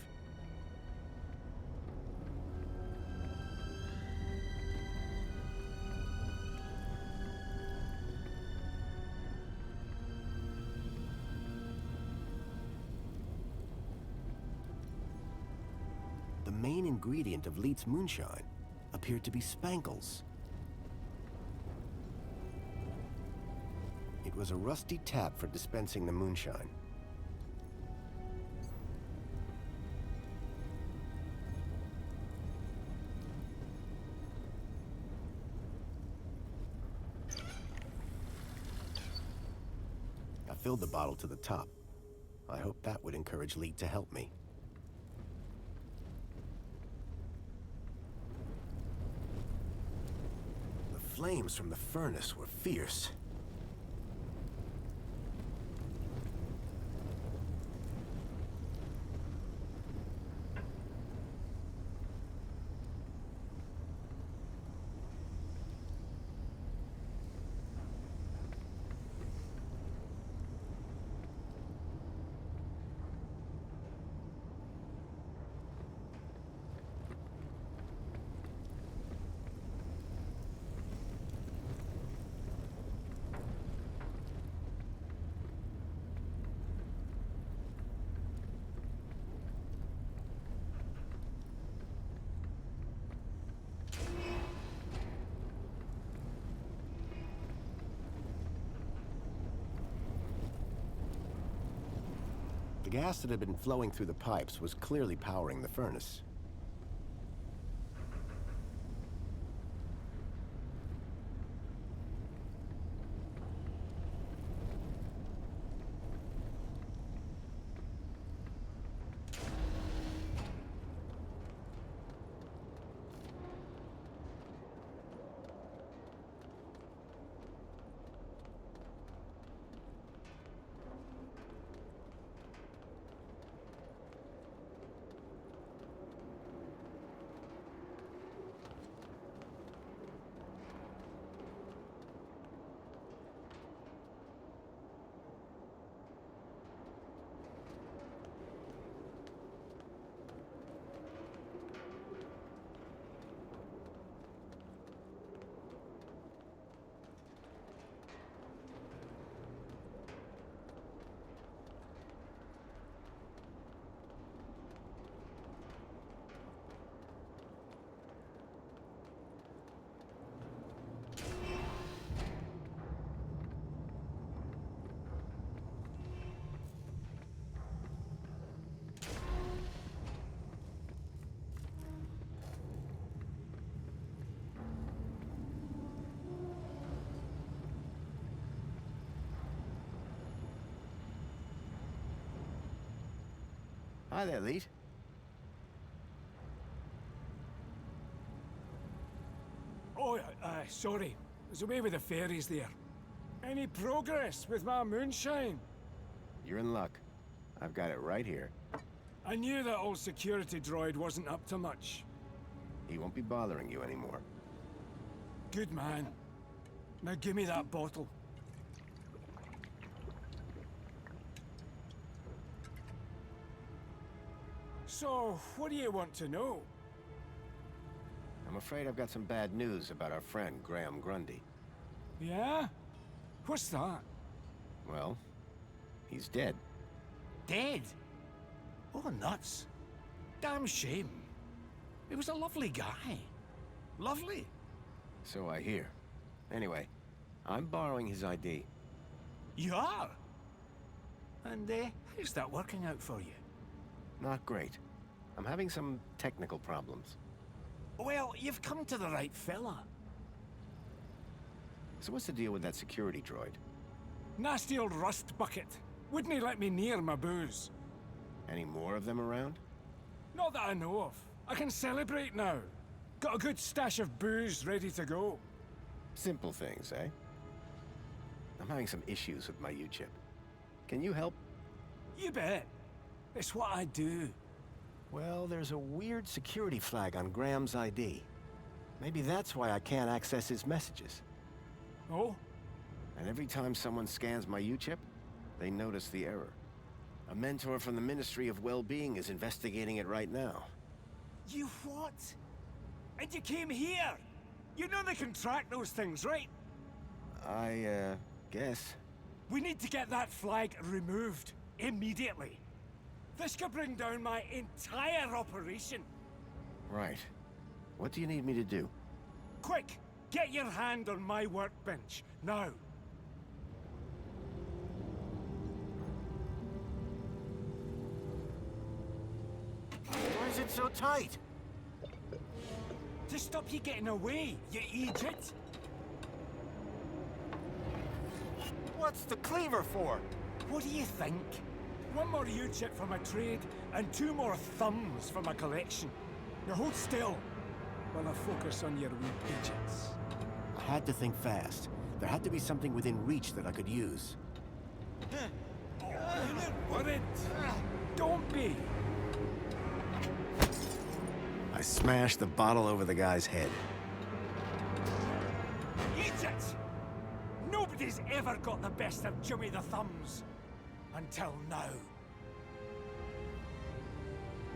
The main ingredient of Leet's moonshine appeared to be spankles. It was a rusty tap for dispensing the moonshine. I filled the bottle to the top. I hoped that would encourage Leet to help me. The flames from the furnace were fierce. The gas that had been flowing through the pipes was clearly powering the furnace. Hi there, Leet. Oh, sorry. I was away with the fairies there. Any progress with my moonshine? You're in luck. I've got it right here. I knew that old security droid wasn't up to much. He won't be bothering you anymore. Good man. Now give me that bottle. So, what do you want to know? I'm afraid I've got some bad news about our friend, Graham Grundy. Yeah? What's that? Well, he's dead. Dead? Oh, nuts. Damn shame. He was a lovely guy. Lovely. So I hear. Anyway, I'm borrowing his ID. You are? And how's that working out for you? Not great. I'm having some technical problems. Well, you've come to the right fella. So what's the deal with that security droid? Nasty old rust bucket. Wouldn't he let me near my booze? Any more of them around? Not that I know of. I can celebrate now. Got a good stash of booze ready to go. Simple things, eh? I'm having some issues with my U-chip. Can you help? You bet. It's what I do. Well, there's a weird security flag on Graham's ID. Maybe that's why I can't access his messages. Oh? And every time someone scans my U-chip, they notice the error. A mentor from the Ministry of Well-Being is investigating it right now. You what? And you came here? You know they can track those things, right? I, guess. We need to get that flag removed. Immediately. This could bring down my entire operation. Right. What do you need me to do? Quick! Get your hand on my workbench. Now. Why is it so tight? To stop you getting away, you idiot! What's the cleaver for? What do you think? One more U-chip for my trade, and 2 more thumbs for my collection. Now hold still, while I focus on your wee digits. I had to think fast. There had to be something within reach that I could use. Worried? Don't be. I smashed the bottle over the guy's head. Eat it! Nobody's ever got the best of Jimmy the Thumbs. Until now.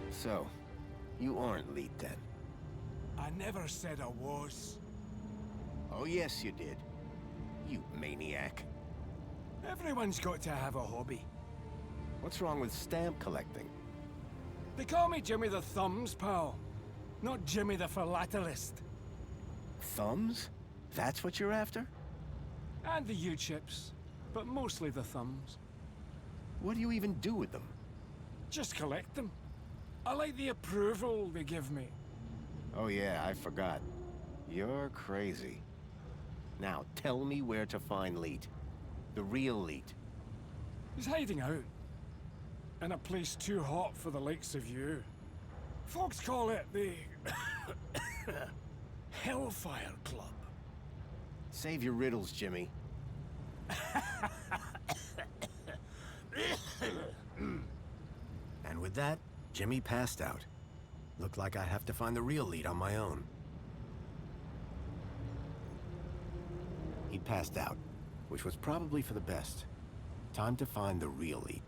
So, you aren't lead then? I never said I was. Oh yes you did. You maniac. Everyone's got to have a hobby. What's wrong with stamp collecting? They call me Jimmy the Thumbs, pal. Not Jimmy the Philatelist. Thumbs? That's what you're after? And the U-chips, but mostly the thumbs. What do you even do with them? Just collect them. I like the approval they give me. Oh yeah, I forgot. You're crazy. Now, tell me where to find Leet. The real Leet. He's hiding out. In a place too hot for the likes of you. Folks call it the... Hellfire Club. Save your riddles, Jimmy. And with that, Jimmy passed out. Looked like I'd have to find the real lead on my own. He'd passed out, which was probably for the best. Time to find the real lead.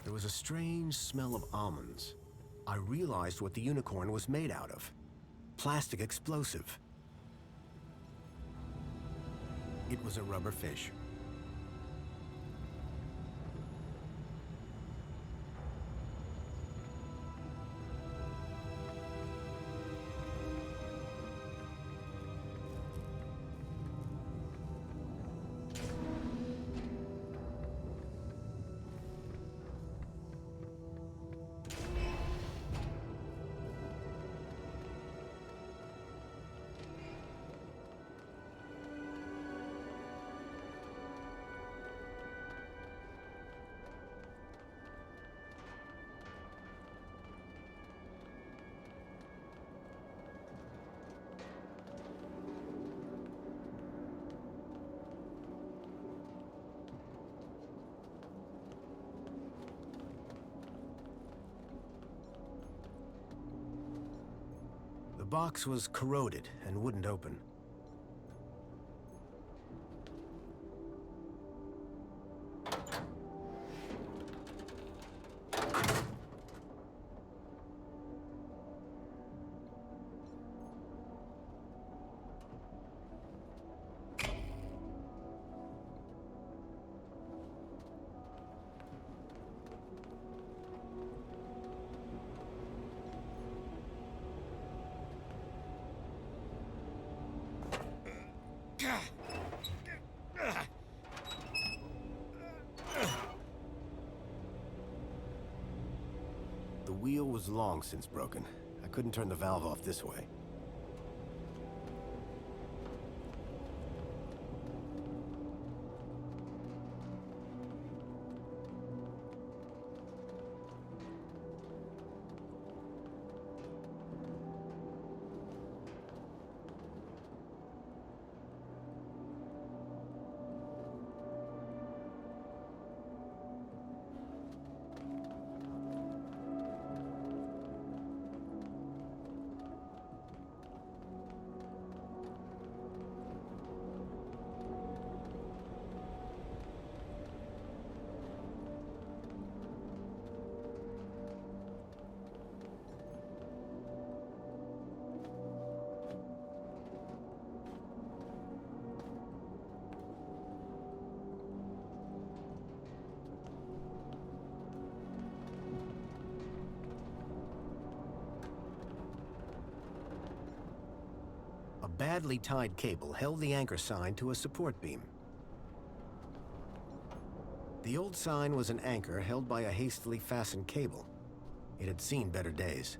There was a strange smell of almonds. I realized what the unicorn was made out of. Plastic explosive. It was a rubber fish. box was corroded and wouldn't open. The wheel was long since broken. I couldn't turn the valve off this way. A badly tied cable held the anchor sign to a support beam. The old sign was an anchor held by a hastily fastened cable. It had seen better days.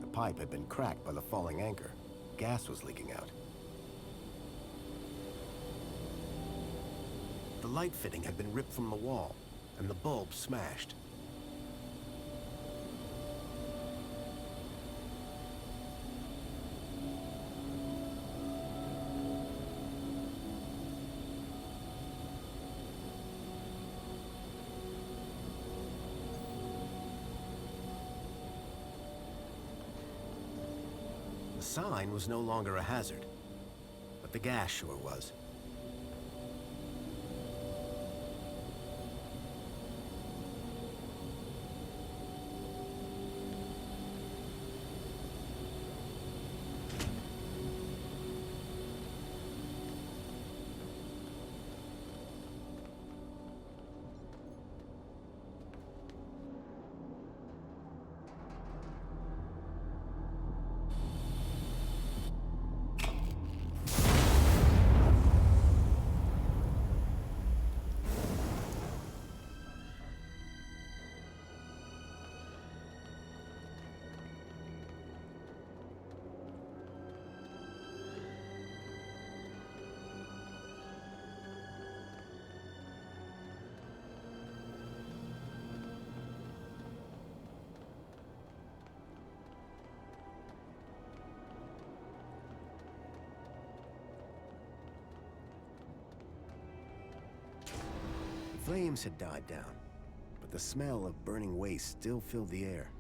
The pipe had been cracked by the falling anchor. Gas was leaking out. The light fitting had been ripped from the wall, and the bulb smashed. The sign was no longer a hazard, but the gas sure was. Flames had died down, but the smell of burning waste still filled the air.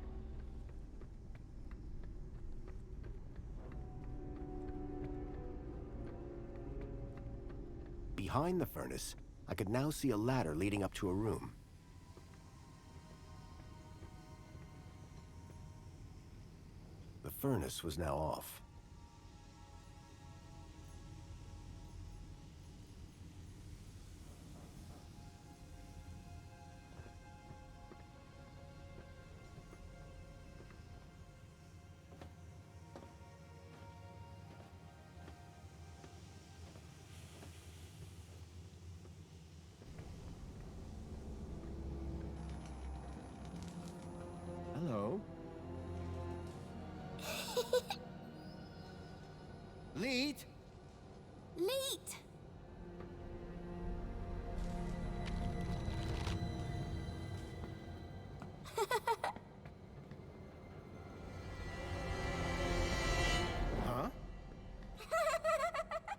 Behind the furnace, I could now see a ladder leading up to a room. The furnace was now off.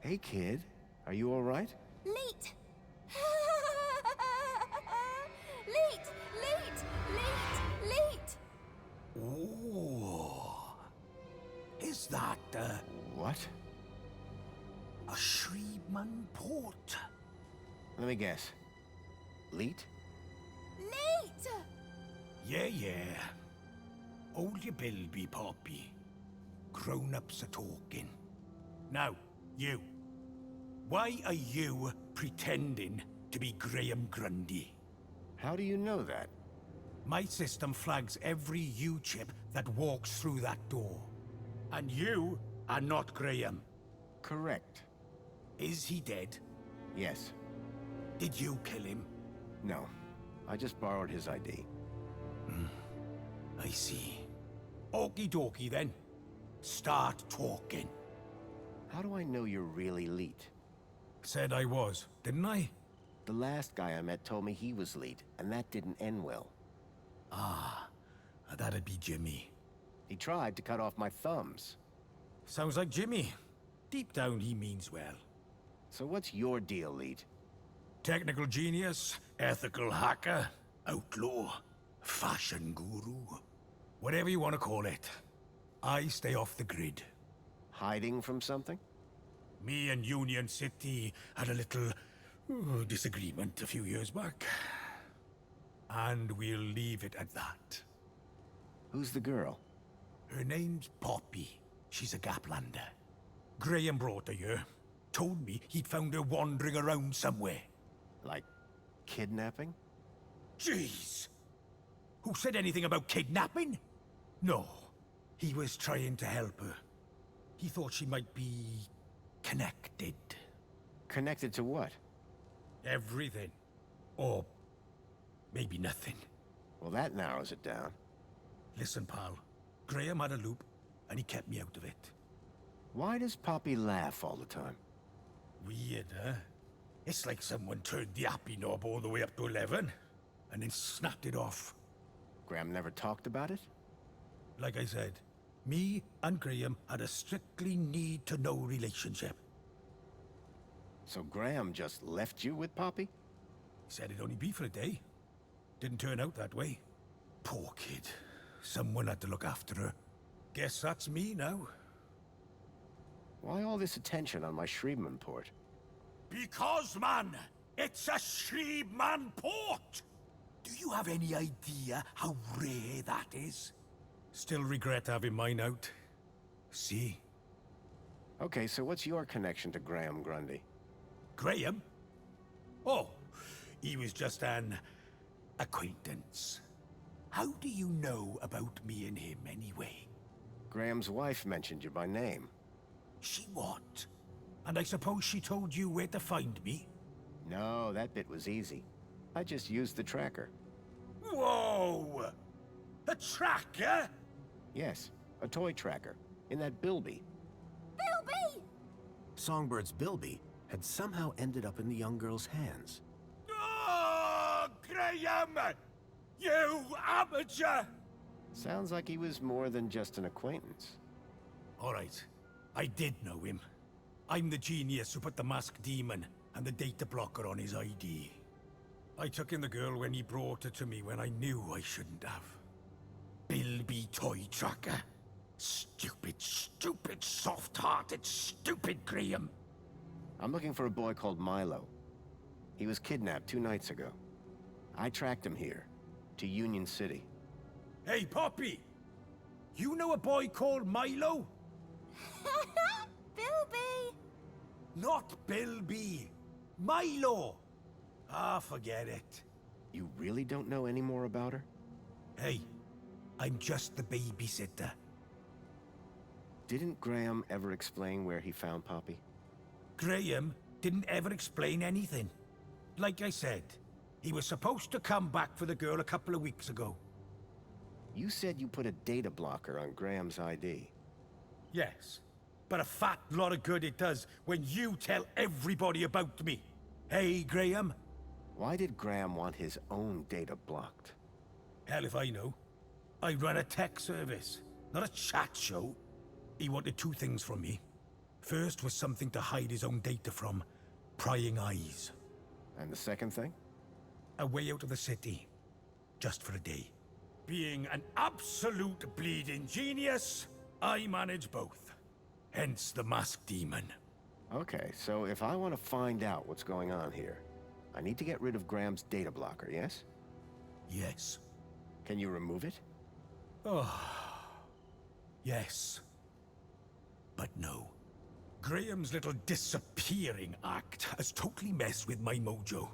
Hey, kid. Are you all right? Leet! Leet! Leet! Leet! Leet! Oh. Is that, What? a Shreebman port? Let me guess. Leet? Leet! Yeah. Hold your bilby, Poppy. Grown-ups are talking. Now, you. Why are you pretending to be Graham Grundy? How do you know that? My system flags every U-chip that walks through that door. And you are not Graham. Correct. Is he dead? Yes. Did you kill him? No. I just borrowed his ID. I see. Okie dokie then. Start talking. How do I know you're really Leet? Said I was, didn't I? The last guy I met told me he was Leet, and that didn't end well. Ah, that'd be Jimmy. He tried to cut off my thumbs. Sounds like Jimmy. Deep down, he means well. So what's your deal, Leet? Technical genius, ethical hacker, outlaw, fashion guru. Whatever you want to call it. I stay off the grid. Hiding from something? Me and Union City had a little disagreement a few years back. And we'll leave it at that. Who's the girl? Her name's Poppy. She's a Gaplander. Graham brought her here. Told me he'd found her wandering around somewhere. Like kidnapping? Jeez! Who said anything about kidnapping? No. He was trying to help her. He thought she might be connected. Connected to what? Everything. Or maybe nothing. Well, that narrows it down. Listen, pal. Graham had a loop, and he kept me out of it. Why does Poppy laugh all the time? Weird, huh? It's like someone turned the happy knob all the way up to 11, and then snapped it off. Graham never talked about it? Like I said, me and Graham had a strictly need-to-know relationship. So Graham just left you with Poppy? He said it'd only be for a day. Didn't turn out that way. Poor kid. Someone had to look after her. Guess that's me now. Why all this attention on my Shreebman port? Because, man, it's a Shreebman port! Do you have any idea how rare that is? Still regret having mine out. See? Okay, so what's your connection to Graham Grundy? Graham? Oh, he was just an acquaintance. How do you know about me and him, anyway? Graham's wife mentioned you by name. She what? And I suppose she told you where to find me? No, that bit was easy. I just used the tracker. Whoa! A tracker? Yes, a toy tracker. In that Bilby. Bilby! Songbird's Bilby had somehow ended up in the young girl's hands. Oh, Graham! You amateur! Sounds like he was more than just an acquaintance. All right, I did know him. I'm the genius who put the masked demon and the data blocker on his ID. I took in the girl when he brought her to me when I knew I shouldn't have. Bilby toy tracker. Stupid, soft-hearted, stupid Graham. I'm looking for a boy called Milo. He was kidnapped 2 nights ago. I tracked him here, to Union City. Hey, Poppy! You know a boy called Milo? Bilby! Not Bilby. Milo! Ah, forget it. You really don't know any more about her? Hey, I'm just the babysitter. Didn't Graham ever explain where he found Poppy? Graham didn't ever explain anything. Like I said, he was supposed to come back for the girl a couple of weeks ago. You said you put a data blocker on Graham's ID. Yes, but a fat lot of good it does when you tell everybody about me. Hey, Graham? Why did Graham want his own data blocked? Hell if I know. I run a tech service, not a chat show. He wanted 2 things from me. First was something to hide his own data from. Prying eyes. And the second thing? A way out of the city. Just for a day. Being an absolute bleeding genius, I manage both. Hence the masked demon. Okay, so if I want to find out what's going on here, I need to get rid of Graham's data blocker, yes? Yes. Can you remove it? Oh. Yes. But no. Graham's little disappearing act has totally messed with my mojo.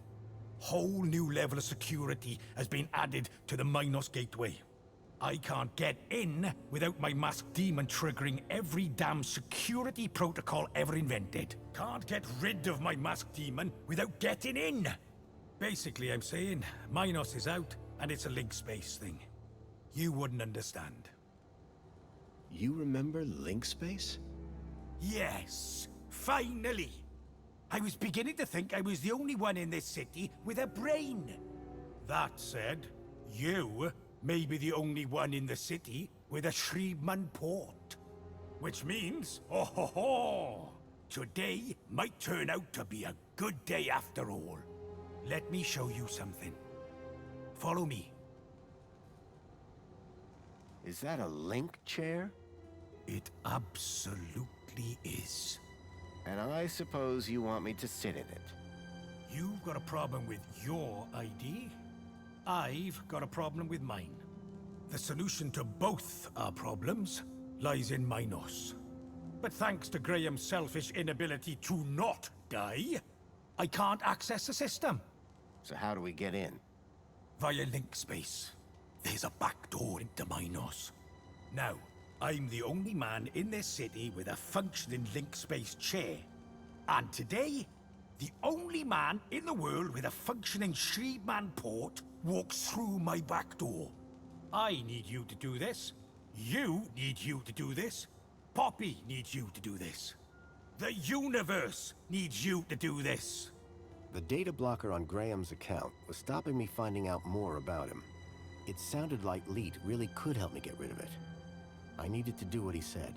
Whole new level of security has been added to the Minos gateway. I can't get in without my masked demon triggering every damn security protocol ever invented. Can't get rid of my masked demon without getting in. Basically, I'm saying Minos is out and it's a link space thing. You wouldn't understand. You remember link space? Yes, finally. I was beginning to think I was the only one in this city with a brain. That said, you may be the only one in the city with a Shriman port. Which means, oh ho ho, today might turn out to be a good day after all. Let me show you something. Follow me. Is that a link chair? It absolutely is. And I suppose you want me to sit in it. You've got a problem with your ID. I've got a problem with mine. The solution to both our problems lies in Minos. But thanks to Graham's selfish inability to not die, I can't access the system. So how do we get in? Via link space. There's a back door into Minos. Now, I'm the only man in this city with a functioning link space chair. And today, the only man in the world with a functioning Shriman port walks through my back door. I need you to do this. You need you to do this. Poppy needs you to do this. The universe needs you to do this. The data blocker on Graham's account was stopping me finding out more about him. It sounded like Leet really could help me get rid of it. I needed to do what he said.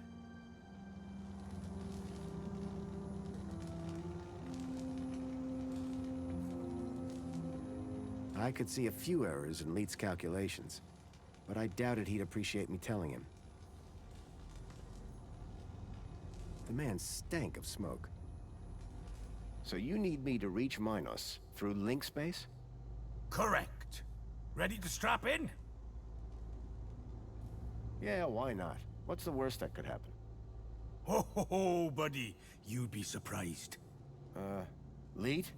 I could see a few errors in Leet's calculations, but I doubted he'd appreciate me telling him. The man stank of smoke. So you need me to reach Minos through link space? Correct. Ready to strap in? Yeah, why not? What's the worst that could happen? Ho ho ho, buddy. You'd be surprised. Leet?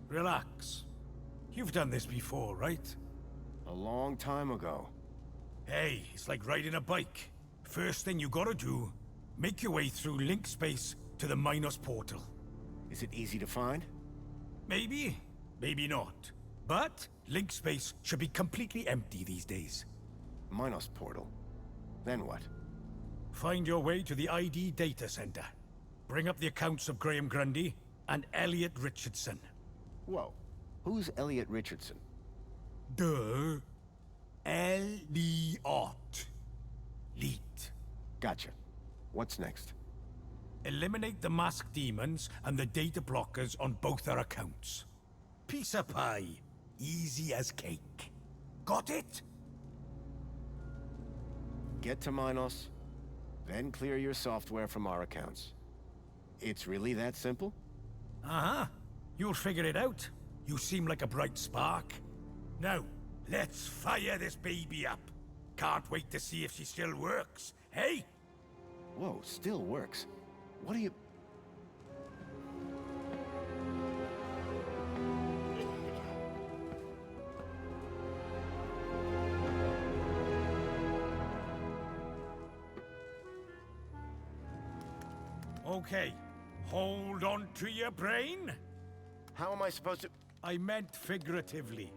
Relax. You've done this before, right? A long time ago. Hey, it's like riding a bike. First thing you gotta do, make your way through link space to the Minos portal. Is it easy to find? Maybe, maybe not. But link space should be completely empty these days. Minos portal. Then what? Find your way to the ID data center. Bring up the accounts of Graham Grundy and Elliot Richardson. Whoa. Who's Elliot Richardson? Duh. Elliot. Leet. Gotcha. What's next? Eliminate the masked demons and the data blockers on both our accounts. Piece of pie. Easy as cake. Got it? Get to Minos, then clear your software from our accounts. It's really that simple? Uh-huh. You'll figure it out. You seem like a bright spark. Now, let's fire this baby up. Can't wait to see if she still works, hey? Whoa, still works. What do you... Okay, hold on to your brain. How am I supposed to... I meant figuratively.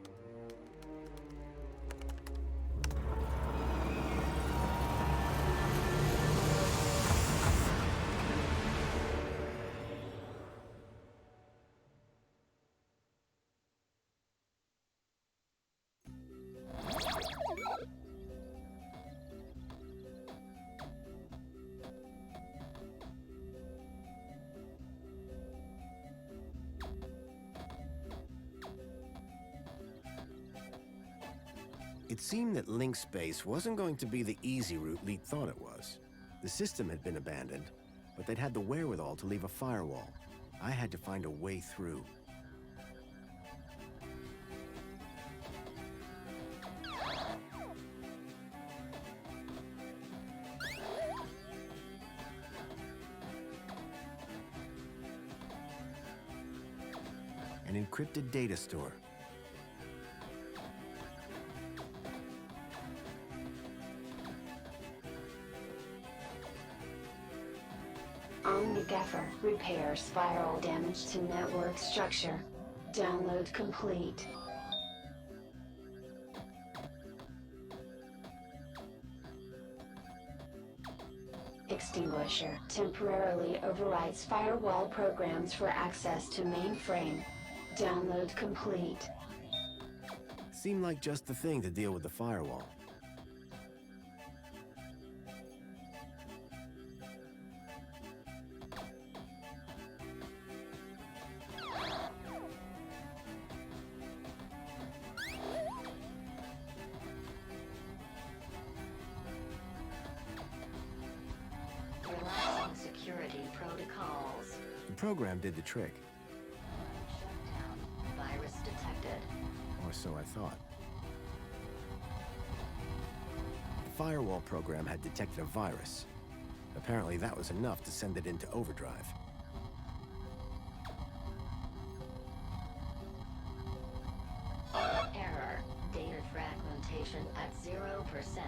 It seemed that link space wasn't going to be the easy route Leet thought it was. The system had been abandoned, but they'd had the wherewithal to leave a firewall. I had to find a way through. An encrypted data store. Omnigaffer repairs spiral damage to network structure. Download complete. Extinguisher temporarily overrides firewall programs for access to mainframe. Download complete. Seemed like just the thing to deal with the firewall. Relaxing security protocols. The program did the trick. Virus detected. Or so I thought. The firewall program had detected a virus. Apparently that was enough to send it into overdrive. Error. Data fragmentation at 0%.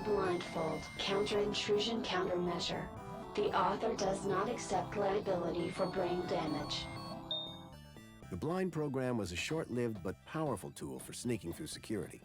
Blindfold counter-intrusion countermeasure. The author does not accept liability for brain damage. The blind program was a short-lived but powerful tool for sneaking through security.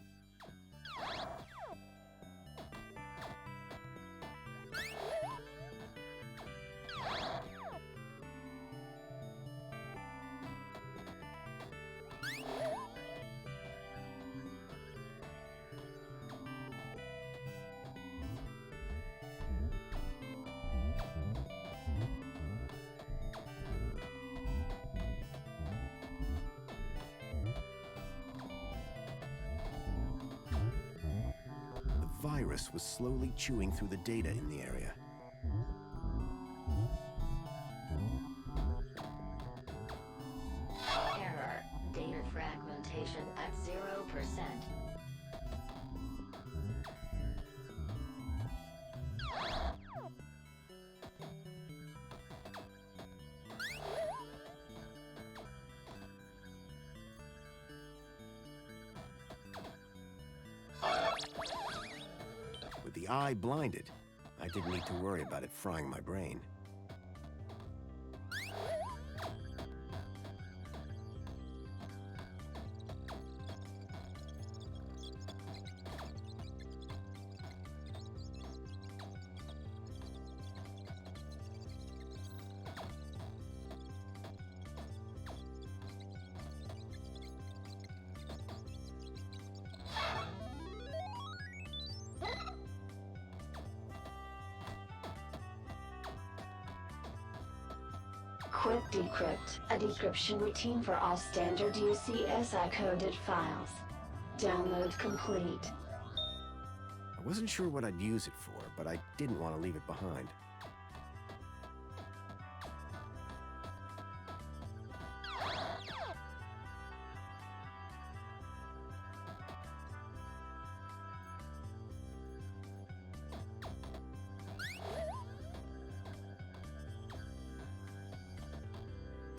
The virus was slowly chewing through the data in the area. Error. Data fragmentation at 0%. With the eye blinded, I didn't need to worry about it frying my brain. Quick Decrypt, a decryption routine for all standard UCSI coded files. Download complete. I wasn't sure what I'd use it for, but I didn't want to leave it behind.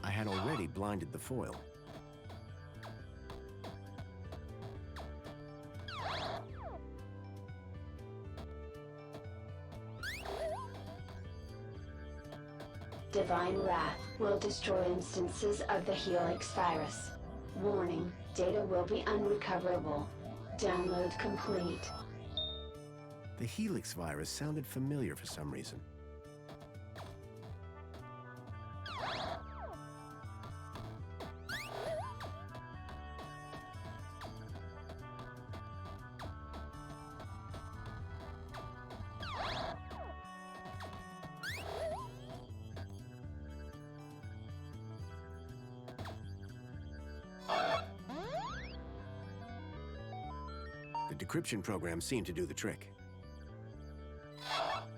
I had already already blinded the foil. Divine Wrath will destroy instances of the Helix virus. Warning, data will be unrecoverable. Download complete. The Helix virus sounded familiar for some reason. The decryption program seemed to do the trick.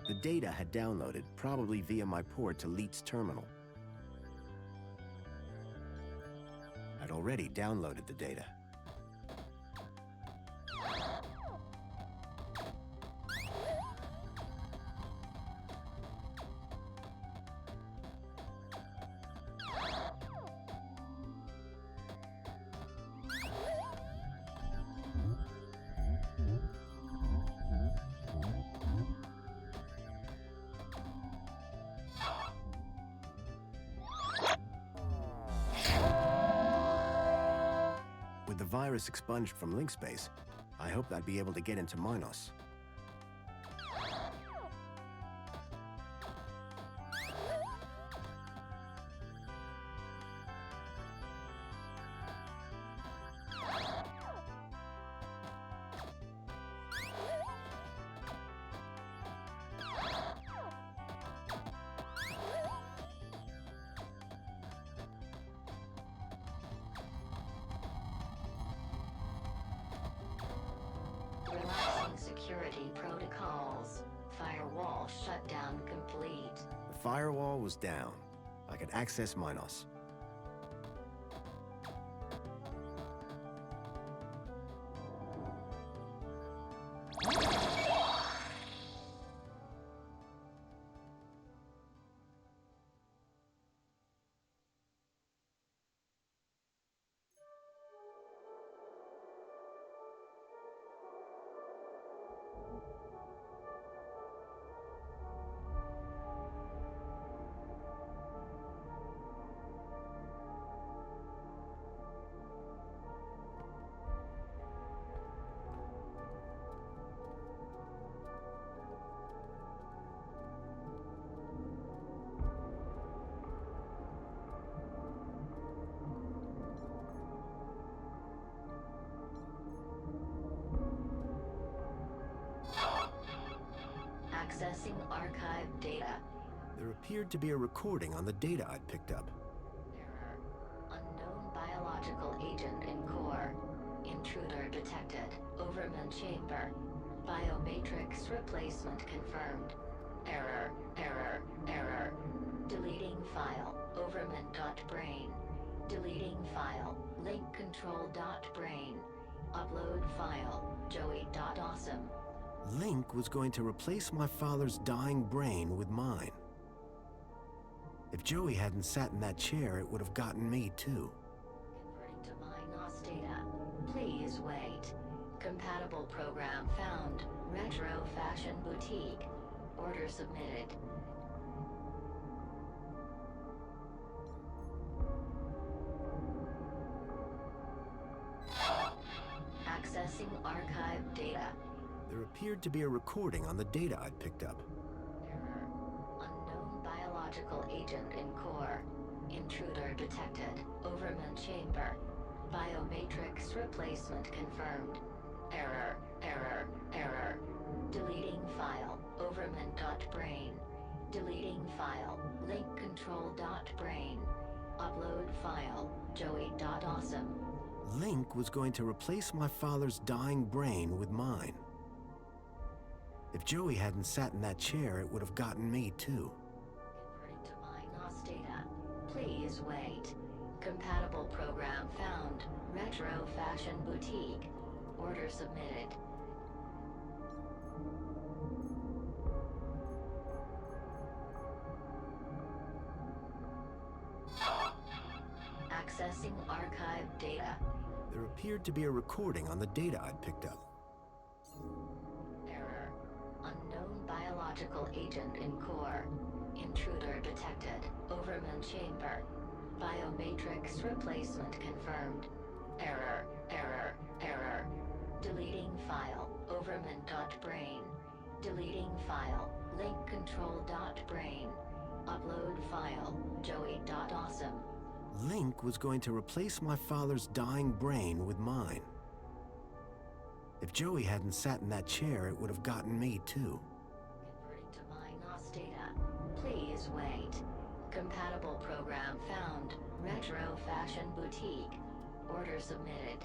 The data had downloaded, probably via my port to Leet's terminal. I'd already downloaded the data. With the virus expunged from link space, I hoped I'd be able to get into Minos. Relaxing security protocols. Firewall shutdown complete. The firewall was down. I could access Minos. Accessing archived data. There appeared to be a recording on the data I'd picked up. Unknown biological agent in core. Intruder detected. Overman chamber. Biomatrix replacement confirmed. Error, error, error. Deleting file. Overman.brain. Deleting file. Link control.brain. Upload file. Joey.awesome. Link was going to replace my father's dying brain with mine. If Joey hadn't sat in that chair, it would have gotten me too. Converting to Minos data. Please wait. Compatible program found. Retro Fashion Boutique. Order submitted. Accessing archived data. There appeared to be a recording on the data I'd picked up. Error. Unknown biological agent in core. Intruder detected. Overman chamber. Biomatrix replacement confirmed. Error, error, error. Deleting file. Overman.brain. Deleting file. Link control.brain. Upload file. Joey.awesome. Link was going to replace my father's dying brain with mine. If Joey hadn't sat in that chair, it would have gotten me too. Converting to Minos data. Please wait. Compatible program found. Retro Fashion Boutique. Order submitted. appeared to be a recording on the data I'd picked up. Error. Unknown biological agent in core. Intruder detected. Overman chamber. Biomatrix replacement confirmed. Error. Error. Error. Deleting file. Overman.brain. Deleting file. Link control.brain. Upload file. Joey.awesome. Link was going to replace my father's dying brain with mine. If Joey hadn't sat in that chair, it would have gotten me too. Converting to my NOS data. Please wait. Compatible program found. Retro Fashion Boutique. Order submitted.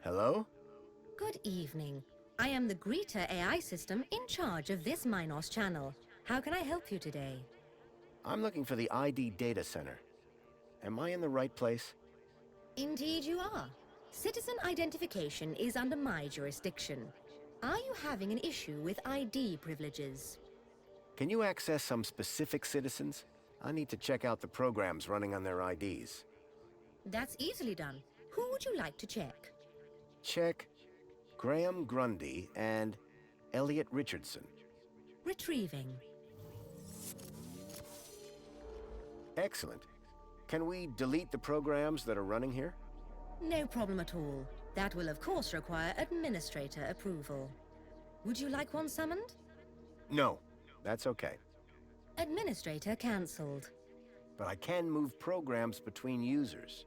Hello? Good evening. I am the Greeter AI system in charge of this Minos channel. How can I help you today? I'm looking for the ID data center. Am I in the right place? Indeed you are. Citizen identification is under my jurisdiction. Are you having an issue with ID privileges? Can you access some specific citizens? I need to check out the programs running on their IDs. That's easily done. Who would you like to check? Check Graham Grundy and Elliot Richardson. Retrieving. Excellent. Can we delete the programs that are running here? No problem at all. That will of course require administrator approval. Would you like one summoned? No, that's okay. Administrator cancelled. But I can move programs between users.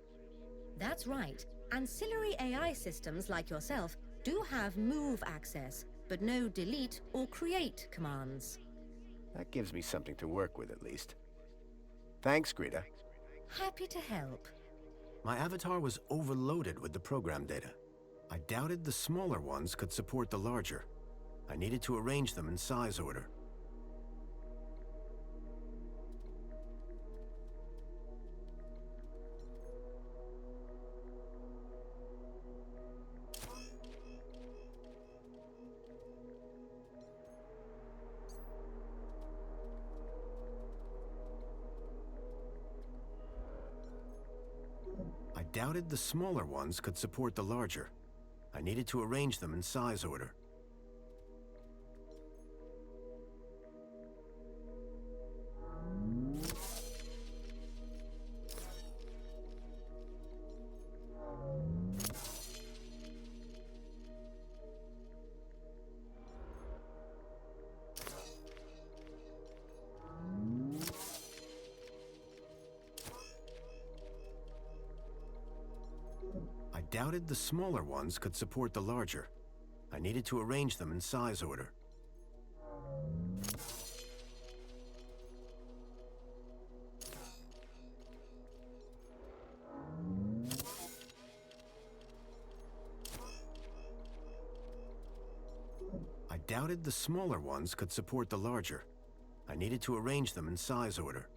That's right. Ancillary AI systems like yourself do have move access, but no delete or create commands. That gives me something to work with at least. Thanks, Greta. Happy to help. My avatar was overloaded with the program data. I doubted the smaller ones could support the larger. I needed to arrange them in size order. I doubted the smaller ones could support the larger. I needed to arrange them in size order. I doubted the smaller ones could support the larger. I needed to arrange them in size order. I doubted the smaller ones could support the larger. I needed to arrange them in size order.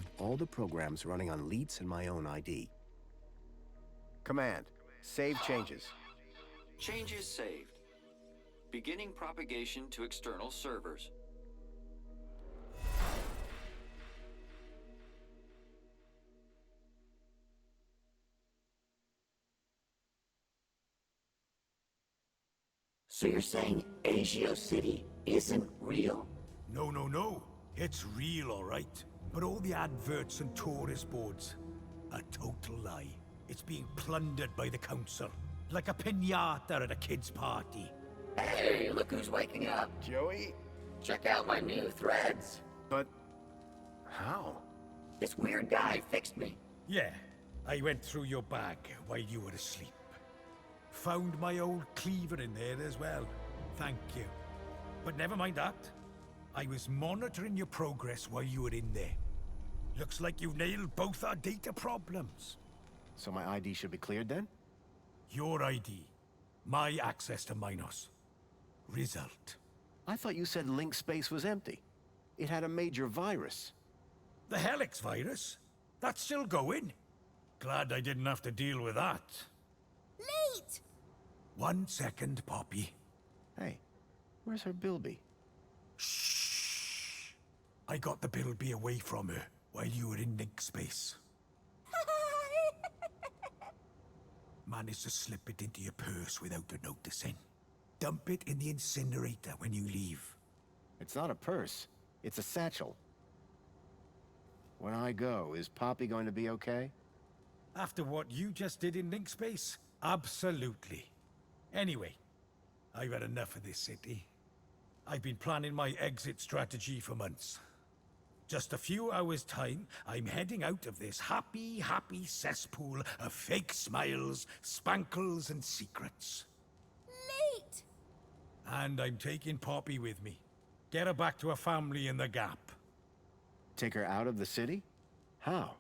removed all the programs running on Leets and my own ID. Command. Save changes. Changes saved. Beginning propagation to external servers. So you're saying Agio City isn't real? No, no, no. It's real, all right. But all the adverts and tourist boards, a total lie. It's being plundered by the council, like a piñata at a kid's party. Hey, look who's waking up. Joey? Check out my new threads. But how? This weird guy fixed me. Yeah, I went through your bag while you were asleep. Found my old cleaver in there as well. Thank you. But never mind that. I was monitoring your progress while you were in there. Looks like you've nailed both our data problems. So my ID should be cleared then? Your ID. My access to Minos. Result. I thought you said link space was empty. It had a major virus. The Helix virus? That's still going? Glad I didn't have to deal with that. Late! 1 second, Poppy. Hey, where's her Bilby? Shh. I got the Bilby away from her while you were in link space. Managed to slip it into your purse without her noticing. Dump it in the incinerator when you leave. It's not a purse. It's a satchel. When I go, is Poppy going to be okay? After what you just did in link space? Absolutely. Anyway, I've had enough of this city. I've been planning my exit strategy for months. Just a few hours' time, I'm heading out of this happy, happy cesspool of fake smiles, spankles, and secrets. Late! And I'm taking Poppy with me. Get her back to her family in the Gap. Take her out of the city? How?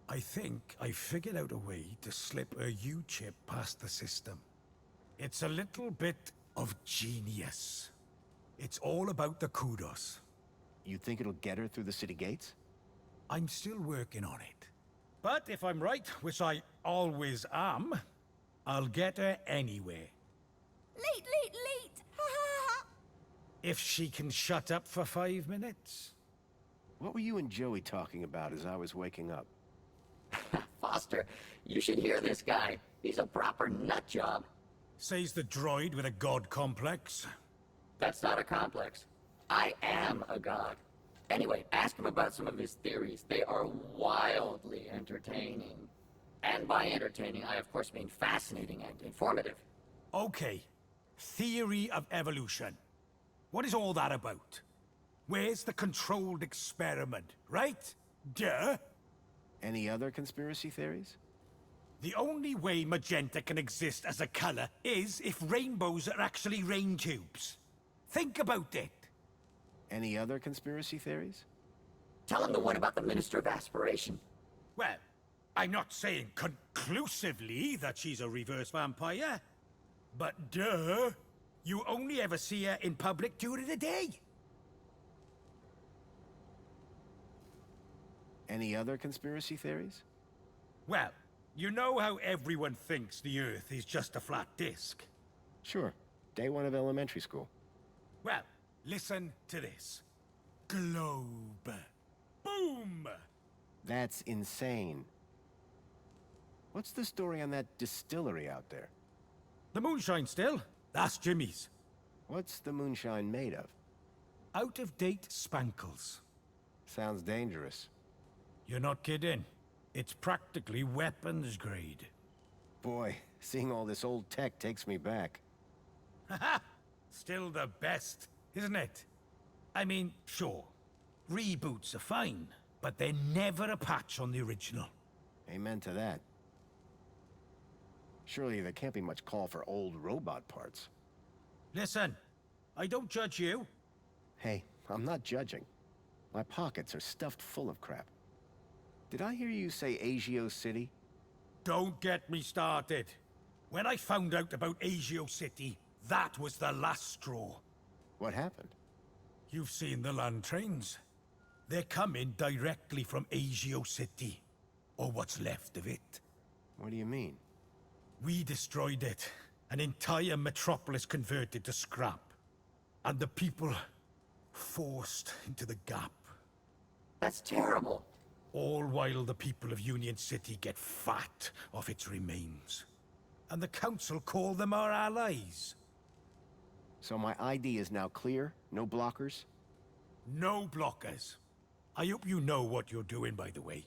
I think I figured out a way to slip a U-chip past the system. It's a little bit of genius. It's all about the kudos. You think it'll get her through the city gates? I'm still working on it. But if I'm right, which I always am, I'll get her anywhere. Late, late, late! If she can shut up for 5 minutes. What were you and Joey talking about as I was waking up? Foster, you should hear this guy. He's a proper nut job. Says the droid with a god complex. That's not a complex. I am a god. Anyway, ask him about some of his theories. They are wildly entertaining. And by entertaining, I of course mean fascinating and informative. Okay. Theory of evolution. What is all that about? Where's the controlled experiment, right? Duh! Any other conspiracy theories? The only way magenta can exist as a color is if rainbows are actually rain tubes. Think about it. Any other conspiracy theories? Tell him the one about the Minister of Aspiration. Well, I'm not saying conclusively that she's a reverse vampire. But duh! You only ever see her in public during the day. Any other conspiracy theories? Well, you know how everyone thinks the Earth is just a flat disk? Sure. Day one of elementary school. Well, listen to this. Globe. Boom! That's insane. What's the story on that distillery out there? The moonshine still? That's Jimmy's. What's the moonshine made of? Out-of-date spankles. Sounds dangerous. You're not kidding. It's practically weapons grade. Boy, seeing all this old tech takes me back. Haha! Still the best, isn't it? I mean, sure. Reboots are fine, but they're never a patch on the original. Amen to that. Surely there can't be much call for old robot parts. Listen, I don't judge you. Hey, I'm not judging. My pockets are stuffed full of crap. Did I hear you say Agio City? Don't get me started. When I found out about Agio City, that was the last straw. What happened? You've seen the land trains. They're coming directly from Asio City. Or what's left of it. What do you mean? We destroyed it. An entire metropolis converted to scrap. And the people forced into the gap. That's terrible. All while the people of Union City get fat off its remains. And the Council call them our allies. So my ID is now clear? No blockers? No blockers. I hope you know what you're doing, by the way.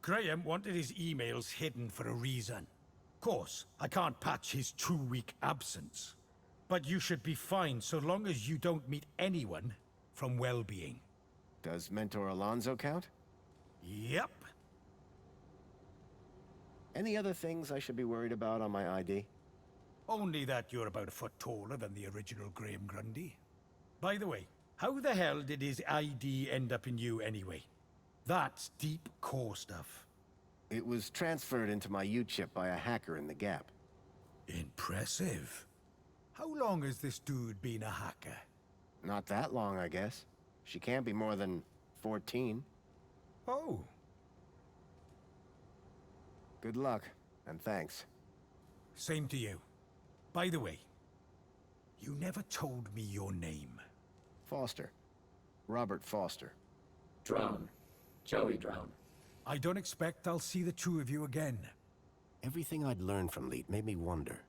Graham wanted his emails hidden for a reason. Of course, I can't patch his 2-week absence. But you should be fine so long as you don't meet anyone from well-being. Does Mentor Alonso count? Yep. Any other things I should be worried about on my ID? Only that you're about a foot taller than the original Graham Grundy. By the way, how the hell did his ID end up in you anyway? That's deep core stuff. It was transferred into my U-chip by a hacker in the Gap. Impressive. How long has this dude been a hacker? Not that long, I guess. She can't be more than 14. Oh. Good luck, and thanks. Same to you. By the way, you never told me your name. Foster. Robert Foster. Drone. Joey Drone. I don't expect I'll see the two of you again. Everything I'd learned from Leet made me wonder.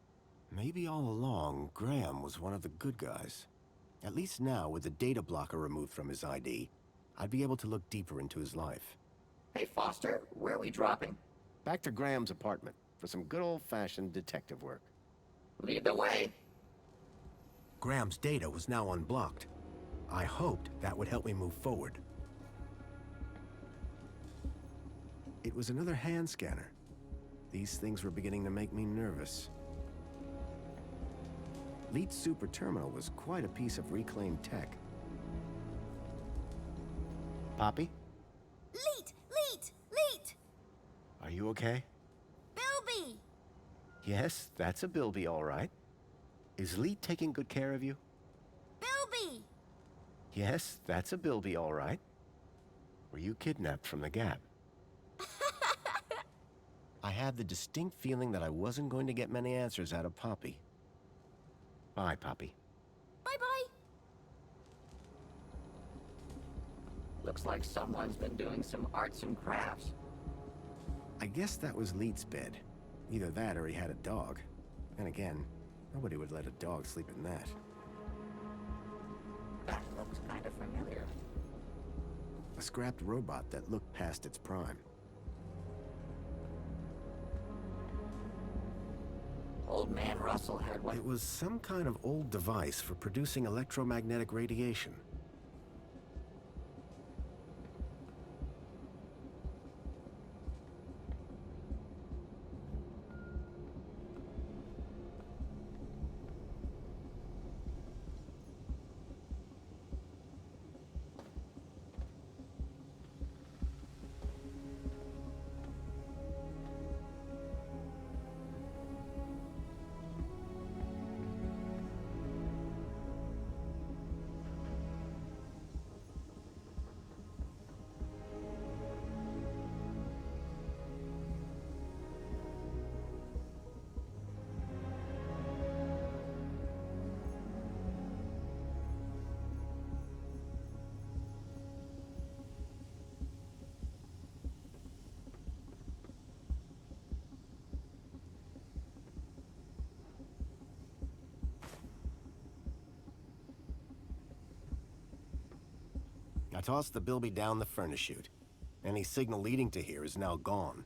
Maybe all along, Graham was one of the good guys. At least now, with the data blocker removed from his ID, I'd be able to look deeper into his life. Hey, Foster, where are we dropping? Back to Graham's apartment for some good old-fashioned detective work. Lead the way. Graham's data was now unblocked. I hoped that would help me move forward. It was another hand scanner. These things were beginning to make me nervous. Leet's super terminal was quite a piece of reclaimed tech. Poppy? Leet! Leet! Leet! Are you okay? Bilby! Yes, that's a Bilby, all right. Is Leet taking good care of you? Bilby! Yes, that's a Bilby, all right. Were you kidnapped from the Gap? I had the distinct feeling that I wasn't going to get many answers out of Poppy. Bye, Poppy. Bye-bye. Looks like someone's been doing some arts and crafts. I guess that was Leet's bed. Either that or he had a dog. And again, nobody would let a dog sleep in that. That looks kind of familiar. A scrapped robot that looked past its prime. Old man Russell had one. It was some kind of old device for producing electromagnetic radiation. I tossed the Bilby down the furnace chute. Any signal leading to here is now gone.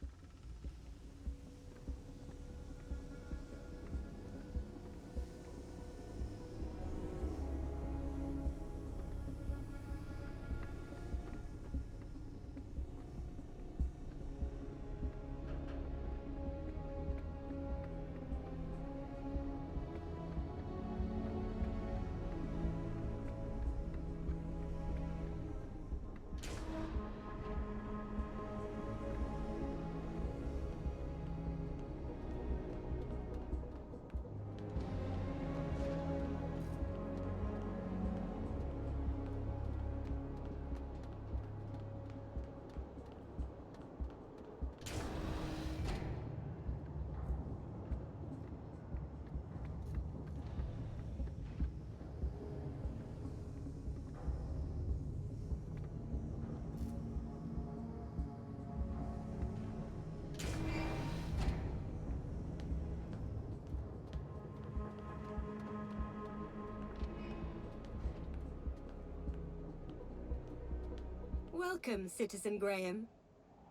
welcome, Citizen Graham.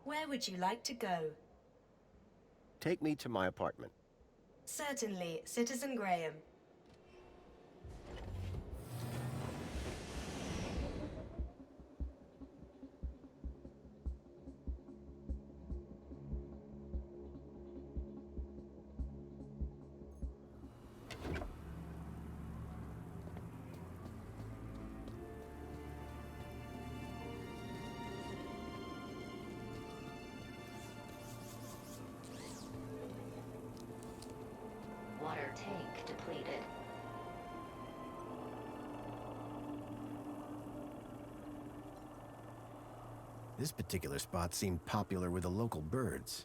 Where would you like to go? Take me to my apartment. Certainly, Citizen Graham. Water tank depleted. This particular spot seemed popular with the local birds.